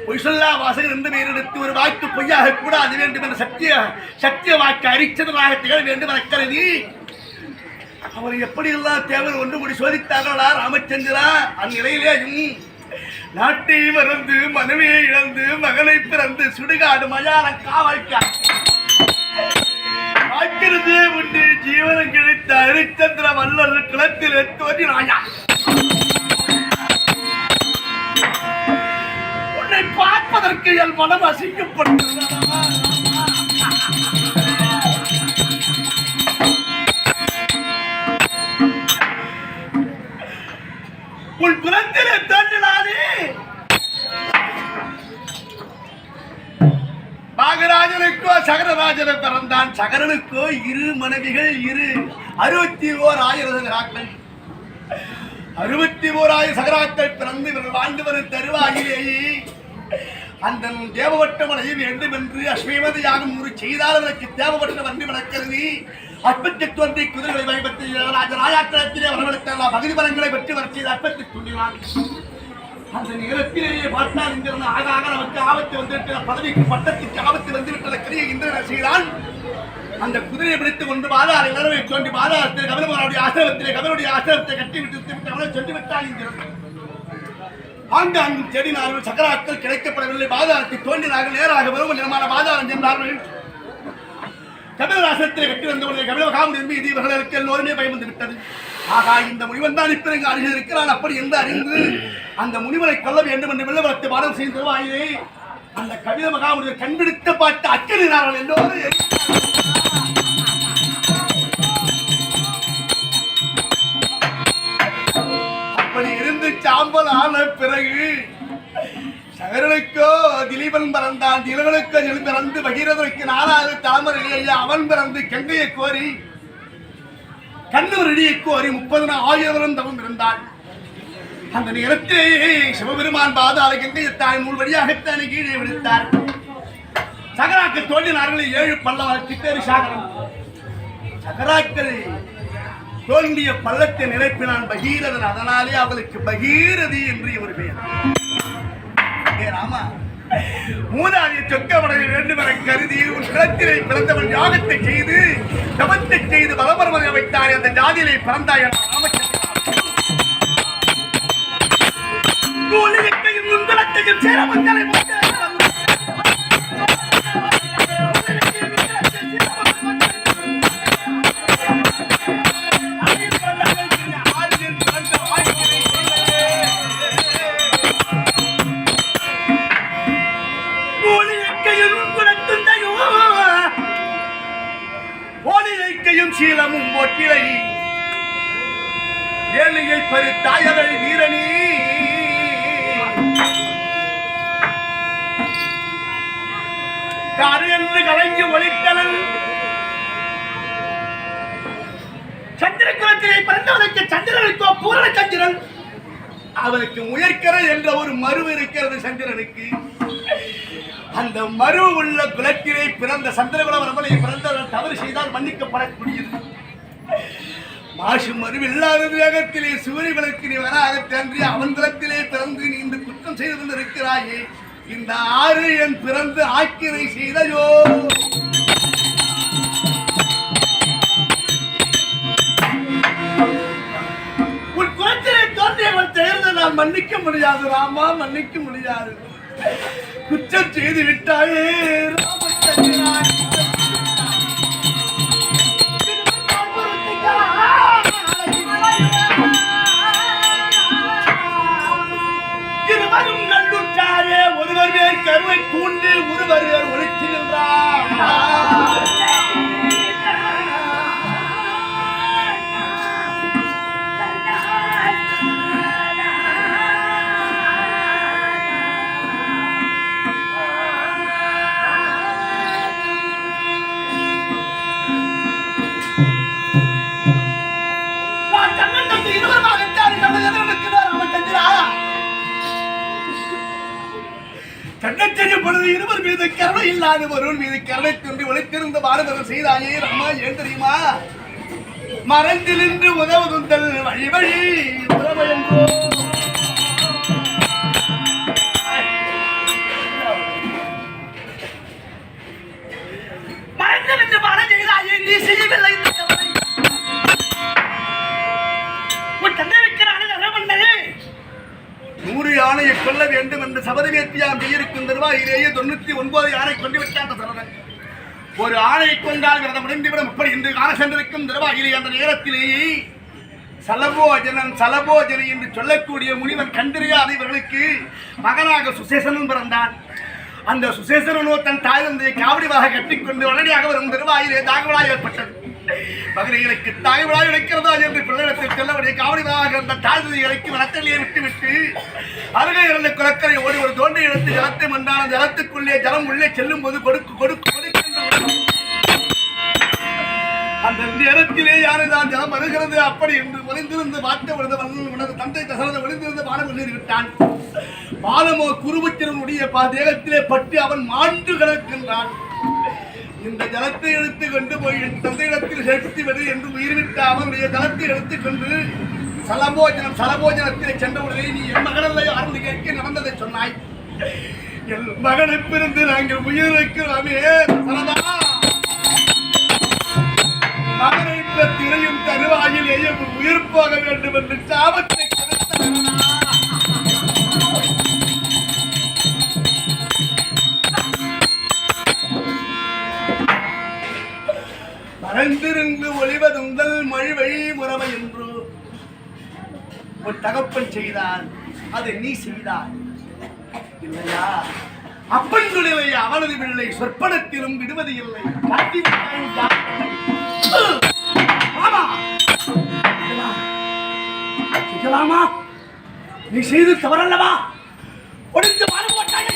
பொய் சொல்லா வாசகர் என்று பெயரெடுத்து ஒரு வாக்கு பொய்யாக கூடாது வேண்டும் என்ற சத்திய வாக்கு ஹரிச்சந்திரனாக திகழ வேண்டும் என கருதி அவர் எப்படியெல்லாம் தேவர் ஒன்று கூடி சோதித்தார்களா ராமச்சந்திரா. அந்நிலையிலேயும் நாட்டை மறந்து மனைவியை இழந்து மகளை பிறந்து சுடுகாடு மயான காவல்கார் உண்டு ஜீவனம் கிடைத்த ஹரிச்சந்திர வல்லல் குலத்தில் தோன்றினாயா. உன்னை பார்ப்பதற்கு என் மனம் அசிங்கப்பட்டது. உன் குலத்திலே தோன்றினானே பாகராஜனுக்கோ சகரராஜனை பிறந்தான். சகரனுக்கோ 2 மனைவிகள் 61,000 சகராக்கள் 61,000 சகராக்கள் பிறந்து இவர்கள் வாழ்ந்து வரும் தருவாயிலேயே அந்த தேவவட்டமனையை வேண்டும் என்று அஸ்வமேத யாகம் செய்தால் அதற்கு தேவவட்டம் வந்து விளக்கிறது. அற்பத்தை தோன்றி குதிரைகளை பயன்படுத்தி ராஜாக்களத்திலே வரவழைத்தெல்லாம் பகுதி பலங்களை பெற்று வர செய்து அற்பத்தை தூண்டினான். அந்த நேரத்திலேயே பார்த்தால் இங்கிருந்து ஆக நமக்கு ஆபத்து வந்துவிட்ட பதவிக்கு பட்டத்துக்கு ஆபத்து வந்துவிட்டத கிரியை இந்திரன் செய்தான். அந்த குதிரையை பிடித்துக் கொண்டு பாதாரை நிலவை தோண்டி பாதாரத்தில் கபிலமுடைய ஆசிரமத்தை கட்டிவிட்டு அவனை சொல்லி விட்டான் இந்திரன். ஆங்காங்கு செடி நார்கள் சக்கராக்கள் கிடைக்கப்படவில்லை. பாதாரத்தை தோண்டினார்கள். நேராக வரும் நிலமான பாதாரம் சென்றார்கள். கபிலராசத்திலே கட்டி வந்தவர்கள் கபிலகாமுடன் மீது இவர்களுக்கு எல்லோருமே பயம் வந்து விட்டது. ஆகா, இந்த முனிவன் தான் இப்ப இங்கு அருகில் இருக்கிறான் அப்படி என்று அறிந்து அந்த முனிவனை கொல்ல வேண்டும் என்று வெள்ளவரத்தை பாடம் செய்து வாயிலே அந்த கபில மகாமுனியை கண்பிடித்து பார்த்து அச்சறினார்கள் எல்லோரும். அப்படி இருந்து சாம்பல் ஆன பிறகு சகரனுக்கோ திலீபன் பிறந்தான். திலீபனுக்கோ பிறந்து பகீரதனுக்கு 4வது தலைமுறையிலேயே அவன் பிறந்து கங்கையை கோரி கண்ணூர் இடியை கோரி 30,000 தவம் இருந்தான். அந்த நேரத்திலேயே சிவபெருமான் பாதாள கங்கையை தாய் நூல் வழியாகத்தானே கீழே விடுத்தார். சகராக்கள் தோன்றினார்கள் 7 பல்லவருக்கு பேரு சாகரம். சகராக்கள் தோன்றிய பள்ளத்தை நிரப்பினான் பகீரதன். அதனாலே அவளுக்கு பகீரதி என்று இவர் பெயர். ராமா, மூதாதியை சொக்கமடைய வேண்டும் என கருதி உன் கிளத்திலே பிறந்தவன் யாகத்தை செய்து தவத்தை செய்து பலபரமனை வைத்தாய். அந்த ஜாதியிலே பிறந்தாய் ராமச்சந்திரன் சேர மக்களை சீலமும் ஒட்டிலை ஏழையை பருத்தாயவள் வீரணி காரு என்று கலைஞ்சு ஒளித்தலன் சந்திரகுலத்திலே பிறந்தவனுக்கு சந்திரனுக்கோ பூரண சந்திரன். அவனுக்கு முயற்கரை என்ற ஒரு மருவு இருக்கிறது சந்திரனுக்கு. அந்த மருவு உள்ள குலத்திலே பிறந்த சந்திரகுல வரமலை பிறந்தவர்கள் தவறு செய்தால் மன்னிக்கப்படக்கூடியது. மாசு மருவில்லாத வேகத்திலே சூரிய விளக்கு நீ வராக தன்றி அவன் குலத்திலே பிறந்து நீ இந்த குற்றம் செய்து கொண்டிருக்கிறாயே. இந்த 6 என் பிறந்து ஆக்கினை செய்தையோ. உன் குலத்திலே தோன்றியவன் சேர்ந்து நான் மன்னிக்க முடியாது ராமா, மன்னிக்க முடியாது. குற்றம் செய்து விட்டாயே ராமச்சந்திரன். இருவரும் நல்லுற்றாரே ஒருவர் பேர் கருவை தூண்டி ஒருவர் பேர் ஒழித்திருந்தார். கண்ணச்செய்யும் பொழுது இருவர் மீது கருணை இல்லாத ஒருவர் மீது கருணை தோன்றி ஒளித்திருந்த பாரதம் செய்தாயே ராமா. ஏன் தெரியுமா? மறைந்து நின்று உதவுதுந்தல் வழி வழி உறவு என்றோ. மறைந்து நின்று பாட செய்தாயே நீ செய்யவில்லை. உன் தந்தை வைக்கிறானே அரவண்ணே 100 யானையை கொல்ல வேண்டும் என்று சபதமேற்றியாம் செய்யிருக்கும் தருவாயிலேயே 99 யானை கொண்டு விட்டான் சரவணன். ஒரு ஆணையை கொண்டால் விரதம் முடிந்துவிடும். இப்படி இன்று காண சென்றிருக்கும் தருவாயிலே அந்த நேரத்திலேயே சலபோஜனை என்று சொல்லக்கூடிய முனிவன் கண்டறியாத இவர்களுக்கு மகனாக சுசேசனும் பிறந்தான். அந்த சுசேசனோ தன் தாய் தந்தையை காவடிவாக கட்டிக்கொண்டு உடனடியாக வரும் தருவாயிலே தாகவலாய் ஏற்பட்டது. மகனைகளுக்கு தாய் விழா இருக்கிறதா என்று பிள்ளையிடத்தில் செல்லவடைய காவடிவாக அந்த தாய் தந்தைகளுக்கு வனத்திலேயே விட்டுவிட்டு அருகே இருந்த குளக்கரை ஓடி ஒரு தோண்டி எடுத்து ஜலத்தை மண்டான ஜலத்துக்குள்ளே ஜலம் உள்ளே செல்லும் போது கொடுக்கு கொடுக்கு கொடுக்கின்ற அந்த நேரத்திலே யாரைதான் ஜனம் வருகிறது அப்படி என்று ஒளிந்திருந்து பார்த்த பொழுது உனது தந்தை தசரத ஒளிந்திருந்து பானம் செய்து விட்டான். பாலமோ குருபுத்திரனுடைய தேகத்திலே பட்டு அவன் மாண்டு கிடக்கின்றான். இந்த ஜலத்தை எடுத்துக் கொண்டு போய் என் தந்தையிடத்தில் செலுத்தி விடு என்று உயிர்விட்ட அவனுடைய ஜலத்தை எடுத்துக்கொண்டு சலபோஜனத்திலே சென்றவுடனே நீ என் மகனல்ல யாரும் கேட்க நடந்ததை சொன்னாய். என் மகனை பிரிந்து நாங்கள் உயிர் வைக்கிறோமே சரதா, மகனை திரையும் தருவாயிலேயே உயிர் போக வேண்டும் என்று சாபத்தை மறந்திருந்து ஒளிவதுங்கள் மொழி வழி முறைமை என்று ஒரு தகப்பன் செய்தான். அதை நீ செய்தாய் இல்லையா? அப்பன் தொழிலை அவனது பிள்ளை சொற்பனத்திலும் விடுவது இல்லை. செய்யலாமா? நீ செய்து தவறல்லவா? ஒடிந்து மாறு போட்டாய்.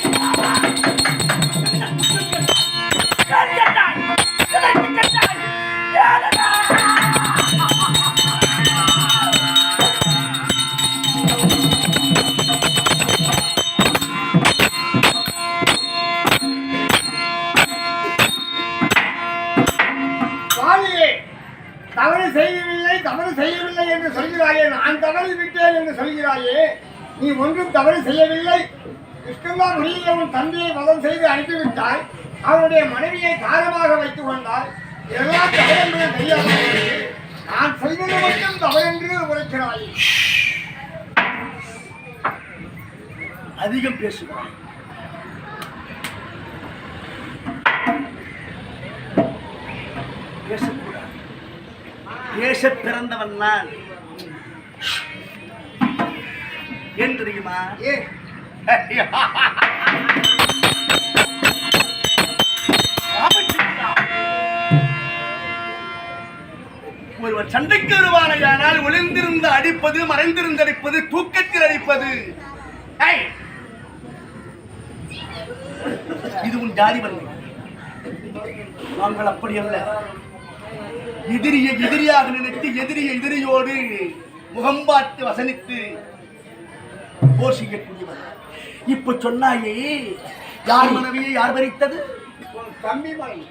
தவறு செய்யவில்லை என்று சொல்கிறாயே, நான் தவறு விட்டேன் என்று சொல்கிறாயே, நீ ஒன்றும் தவறு செய்யவில்லை. கிருஷ்ணன் முனியை உன் தந்தையை வதம் செய்து அனுப்பிவிட்டாய். அவனுடைய மனைவியை காரணமாக வைத்துக் கொண்டால் எல்லாம் தவறு தெரியாது. நான் செய்தது மட்டும் தவறென்று உரைக்கிறாய். அதிகம் பேசுகிறாய். பேசக்கூடாது. பேச பிறந்தவன் நான். ஏன் தெரியுமா? ஒருவர் சண்டைக்கு வருவானையானால் ஒளிந்திருந்து அடிப்பது, மறைந்திருந்து அடிப்பது, தூக்கத்தில் அடிப்பது. இது உன் ஜாதி வன்மை. நாங்கள் அப்படி அல்ல. எதிரியை எதிரியாக நினைத்து எதிரியோடு முகம் பார்த்து வசனித்து போர் செய்யக்கூடியவர். இப்ப சொன்னாயே, யார் மனைவியை யார் பறித்தது? தம்பி மனைவி.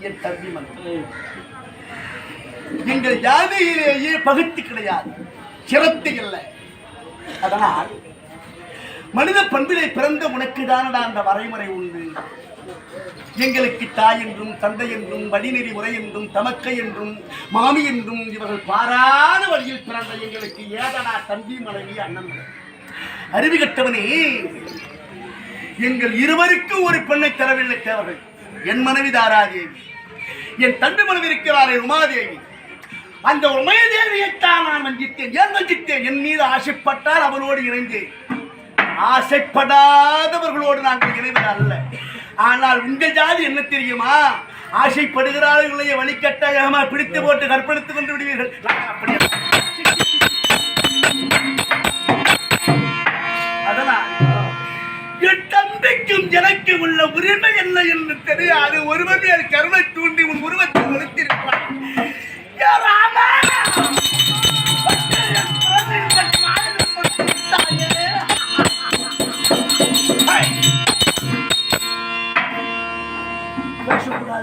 என் தம்பி மனைவி. எங்கள் ஜாதியிலேயே பகுத்து கிடையாது, சிரத்தை இல்லை. அதனால் மனித பண்பிலே பிறந்த உனக்கு தானடா அந்த வரைமுறை உண்டு. எங்களுக்கு தாய் என்றும் தந்தை என்றும் வழிநெறி முறை என்றும் தமக்கை என்றும் மாமி என்றும் இவர்கள் பாராத வழியில் பிறந்த எங்களுக்கு ஏதனா தம்பி மனைவி அண்ணன் மனைவி? அறிவு கட்டவனே, எங்கள் இருவருக்கும் ஒரு பெண்ணை தரவில்லை தேவர்கள். என் மனைவி தாராதேவி, என் தம்பி மனைவி இருக்கிறாரே உமாதேவி. அந்த உமையதேவியைத்தான் நான் வஞ்சித்தேன். ஏன் வஞ்சித்தேன்? என் மீது ஆசைப்பட்டால் அவளோடு இணைந்தேன். ஆசைப்படாதவர்களோடு நாங்கள் இணைவது அல்ல. ஆனால் உங்கள் ஜாதி என்ன தெரியுமா? ஆசைப்படுகிறார்களே வழிகட்டாயமா பிடித்து போட்டு கற்பழித்துக் கொண்டு விடுவீர்கள். அதனால் என் தந்தைக்கும் எனக்கு உள்ள உரிமை என்ன என்று தெரியாது. ஒருவர் மேல் கருணை தூண்டி உன் உருவத்தை நிறுத்தியிருப்பார்.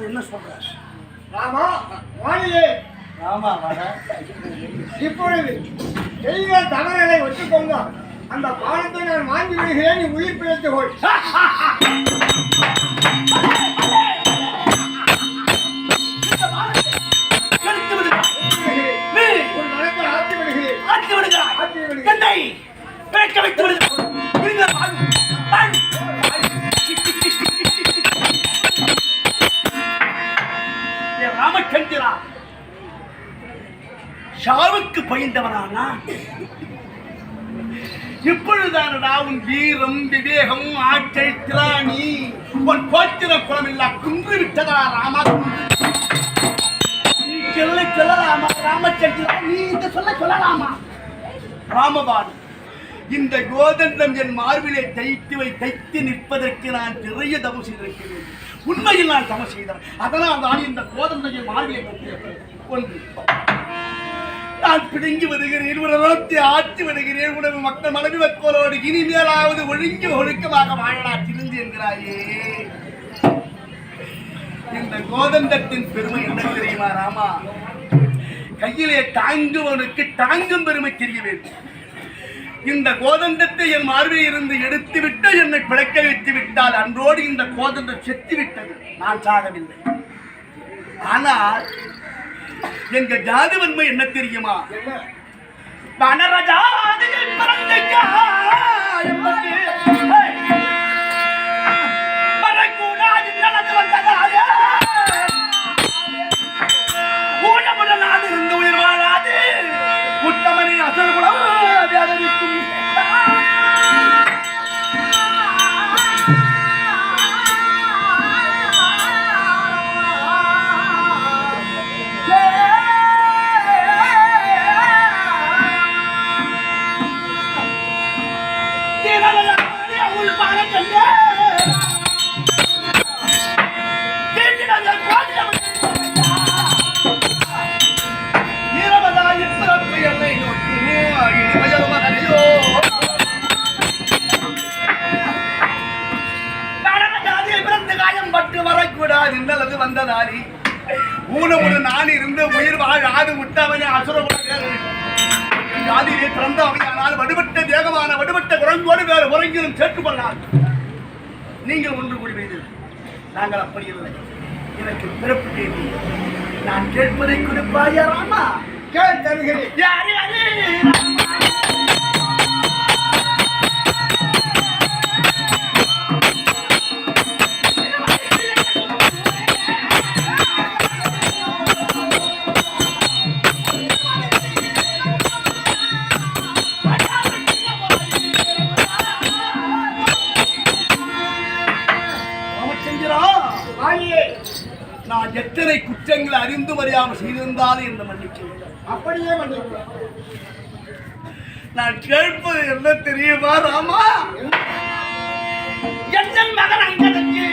என்ன சொல்றார்? ராமா வாணியே, ராமா வர இப்பொழுது செய்த தவறுகளை ஒத்துக்கொண்ட அந்த பாலத்தை நான் வாங்கி விடுகிறேன். நீ உயிர் பிழைத்து போய் ராமச்சந்திரா, ஷாவுக்கு பயந்தவனானா? இப்பொழுதானடா உன் வீரம், விவேகம், ஆட்சை, திராணி, உன் கோத்திர குளமில்லா குன்று விட்டதா ராமா? நீ சொல்லலாமா ராமச்சந்திரா? நீ இந்த சொல்லலாமா? ராமபாணி, இந்த கோதண்டம் என் மார்பிலே தைத்து நிற்பதற்கு நான் நிறைய தவம் செய்திருக்கிறேன். உண்மையில் நான் தவறு செய்தேன். அதனால் தான் இந்த கோதண்டையை மார்பிலை ஒன்று நான் பிடுங்கி வருகிறேன், உணவத்தை ஆற்றி வருகிறேன். உணவு மக்கள் மனைவி மக்களோடு இனிமேலாவது ஒழுங்கி ஒழுக்கமாக வாழலா திருந்து என்கிறாயே. இந்த கோதண்டத்தின் பெருமை என்ன தெரியுமா ராமா? கையிலே தாங்குவனுக்கு தாங்கும் பெருமை தெரிய வேண்டும். இந்த கோதண்டத்தை என் மார்பில் இருந்து எடுத்து விட்டு என்னை பிழைக்க வைத்து விட்டால் அன்றோடு இந்த கோதண்டம் செத்து விட்டது, நான் சாகவில்லை. ஆனால் எங்க ஜாதி வன்மை என்ன தெரியுமா? வனரஜாதியில் பிறந்த காயம்பட்டு வரக்கூடாது நடந்து வந்ததாலே ஊனமுட நாடு இருந்து உயிர் வாழாது உத்தமனி அசல் குலம் வியாதிக்கும் வந்ததாரி ஊனமுடு நான் இருந்து உயிர் வாழாது விட்டவனே அசுரகுல ஜாதியிலே பிறந்த அவையானால் வடுபட்ட தேகமான வடுபட்ட குரங்கோடு வேறு உறங்கிலும் சேர்த்துக் கொள்ளாது. நீங்கள் ஒன்று கூறுவீர்கள், நாங்கள் அப்படி இல்லை. எனக்கு பிறப்பு கேள்வி, நான் கேட்பதை கொடுப்பாயா ராமா? கேள் தருகிறேன். யாரு யாரு நான் எத்தனை குற்றங்களை அறிந்து அறியாமல் செய்திருந்தாலும் என்று மன்னிக்கிறேன். அப்படியே மன்னிக்கிறேன். நான் கேட்பது என்ன தெரியுமா ராமா? என் மகன் அங்கதற்கு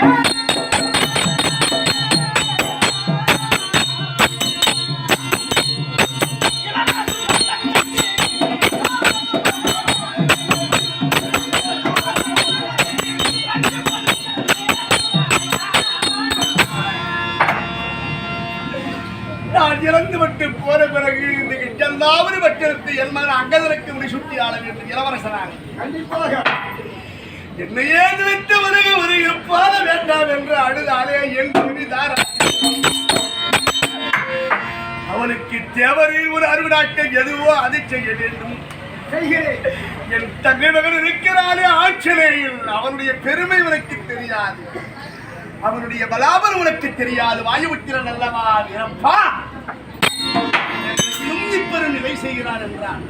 நான் இறந்து விட்டு போற பிறகு இந்த எல்லாவது பட்டத்தை என் மகன் அங்கதற்கு முடிசூட்டி ஆள வேண்டும் இளவரசனாக. கண்டிப்பாக என்னையே விட்டு வருக வருக பாத வேண்டாம் என்று அழுதாலே என் துணிதார அவனுக்கு தேவரில் ஒரு அறுவடாட்டம் எதுவோ அதை செய்ய வேண்டும். என் தங்கை மகன் இருக்கிறானே ஆட்சியில் அவனுடைய பெருமை உனக்கு தெரியாது, அவனுடைய பலாபல் உனக்கு தெரியாது. வாயுபுத்திரன் அல்லவா இறப்பா இப்பரு நிலை செய்கிறான் என்றான்.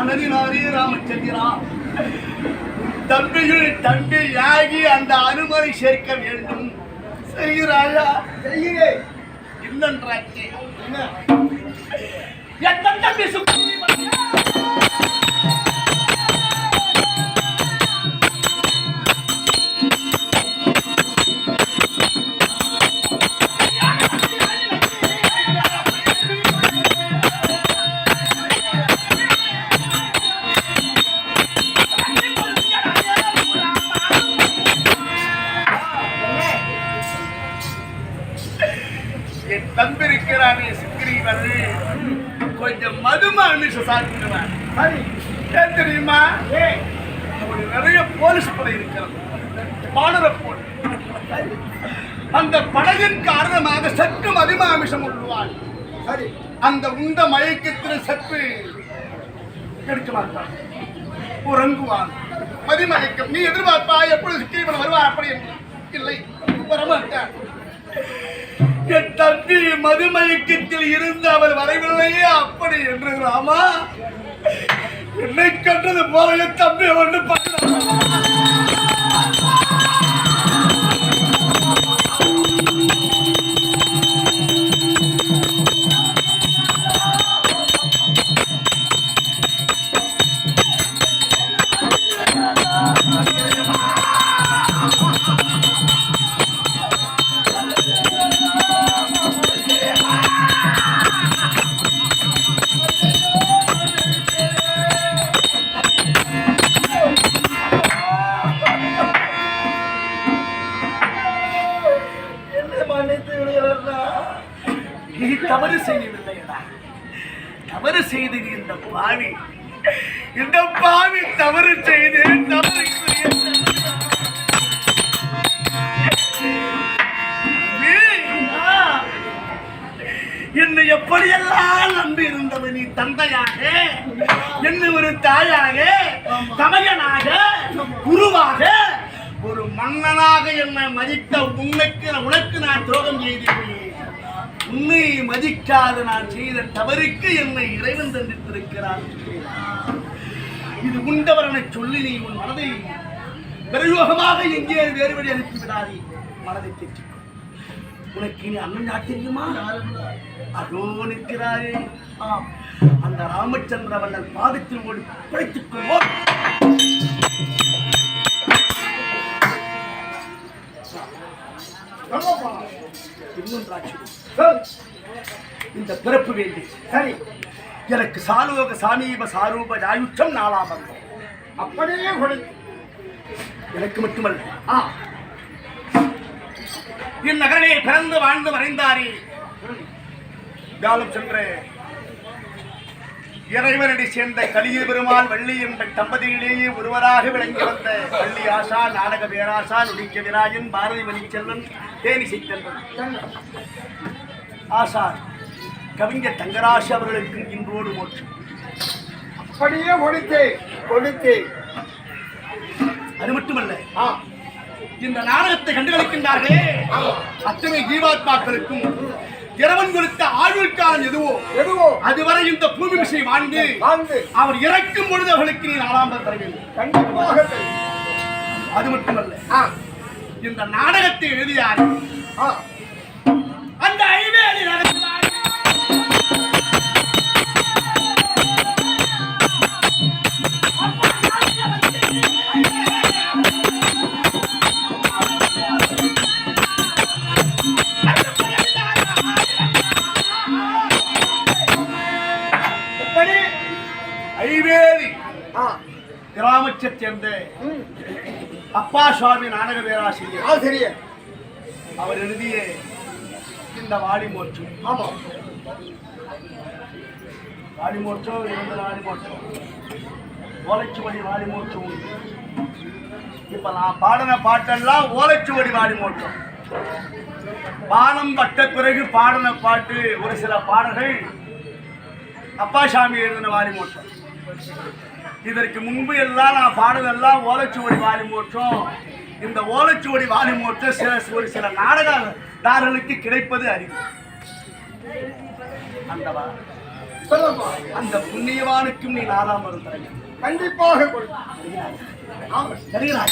அனதினாரே ராமச்சந்திரா தம்பிகள் தம்பியாகி அந்த அனுமதி சேர்க்க வேண்டும். செய்கிறாயா? செய்கிறேன். என்னன்றாச்சே என் தம்பி சுற்றி தம்பிருக்கிறானே சுக்ரீவன் கொஞ்சம் மதுமாமிஷ சாப்பிடுவான். ஏன் தெரியுமா? அவனுக்கு நிறைய போலீஸ் படை இருக்கிறது, பாடர போல். அந்த படையின் காரணமாக சற்று மதுமாமிஷம் உள்ளுவான். அந்த உண்ட மயக்கத்தில் சற்று எடுக்க மாட்டான், உறங்குவான். மதிமயக்கம் நீ எதிர்பார்ப்பா எப்பொழுது சுக்ரீவன் வருவான்? அப்படி இல்லை, வரமாட்டான். என் தம்பி மதுமயக்கத்தில் இருந்து அவர் வரவில்லையே அப்படி என்று ராமா என்னை கண்டது போல என் தம்பி ஒன்று பண்ண நீ தவறு செய்யவில்லையடா. தவறு செய்து இந்த பாவி தவறு செய்து என்னை எப்படியெல்லாம் நம்பி இருந்தவன் நீ தந்தையாக, என்ன ஒரு தாயாக, தமையனாக, குருவாக, ஒரு மன்னனாக என்னை மதித்த உனக்கு நான் துரோகம் செய்தேன். உன்னை மதிக்காத நான் செய்த தவறுக்கு என்னை இறைவன் தண்டித்திருக்கிறான். இது உண்டவரனை சொல்லி நீ உன் மனதை பிரயோகமாக எங்கே வேறுபடி அனுப்பிவிடாதே. மனதை தேற்றிக்கொள். உனக்கு இனி அண்ணன் யார் தெரியுமா? அதோ நிற்கிறாரே, அந்த ராமச்சந்திர வண்ணன் பாதத்தில் ஓடி பிழைத்துக் கொள்வோம். இந்த பிறப்பு வேண்டி சரி எனக்கு சாலோக சாமீப சாரூப ஆயுட்சம் 4ஆம் அங்கம் அப்படியே கொடுத்து எனக்கு மட்டுமல்ல என் நகரே பிறந்து வாழ்ந்து மறைந்தாரே காலம் சென்ற இறைவனடி சேர்ந்த கலிய பெருமாள் வள்ளி என்ற தம்பதியிலேயே ஒருவராக விளங்கி வந்த வள்ளி ஆசா, நாடக பேராசா, நுடிக்க விராஜன், பாரதி மணிச்செல்வன், தேனிசை செல்வன் ஆசா கவிஞர் தங்கராசு அவர்களுக்கு இன்றோடு மோட்சம் அப்படியே கொடுத்தே. அது மட்டுமல்ல, இந்த நாடகத்தை கண்டுகளிக்கின்றார்களே அத்தனை ஜீவாத்மாக்களுக்கும் இறைவன் கொடுத்த ஆயுள்காலம் எதுவோ அதுவரை இந்த பூமி விசை வாழ்ந்து அவர் இறக்கும் பொழுது அவர்களுக்கு நீ 4ஆம் தர வேண்டும். கண்டிப்பாக. அது மட்டுமல்ல, இந்த நாடகத்தை எழுதியார் அந்த ஐவேலி கிராமத்தைச் சேர்ந்த அப்பா சுவாமி நாடக பேராசிரியர் அவர் எழுதிய இந்த வாடிமோற்றம். வாடிமோற்றம் 2 வாடிமோற்றம், ஓலைச்சுவடி வாடிமோற்றம் உண்டு. இப்ப நான் பாடின பாட்டெல்லாம் ஓலைச்சுவடி வாடிமோற்றம். பானம் பட்ட பிறகு பாடின பாட்டு ஒரு சில பாடல்கள் அப்பா சாமி எழுதின வாடிமோற்றம். இதற்கு முன்பு எல்லாம் நான் பாடுதெல்லாம் ஓலைச்சுவடி வாலிமோற்றம். இந்த ஓலைச்சுவடி வாலிமோற்றம் ஒரு சில நாடகதாரர்களுக்கு கிடைப்பது அறிவு. அந்த புண்ணியவானுக்கும் நீ 4ஆம் தர வேண்டும். கண்டிப்பாக சரிங்களா?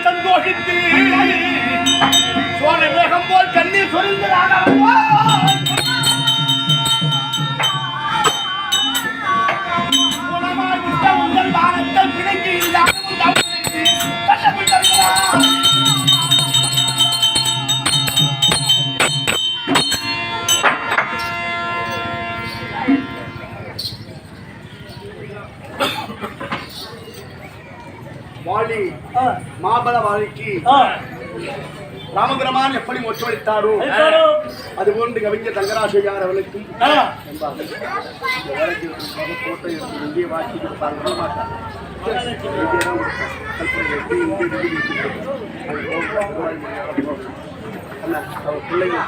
சந்தோஷித்து சோழ வேகம் போல் கண்ணீர் சொரிந்ததாக உங்கள் வானத்தை பிணைக்கு வாலி மாபல வாலிக்கு ராமபிரமான் எப்படி மொச்சமளித்தாரோ அதுபோன்று கவிஞர் தங்கராசையார் அவர்களுக்கும் பிள்ளைகள்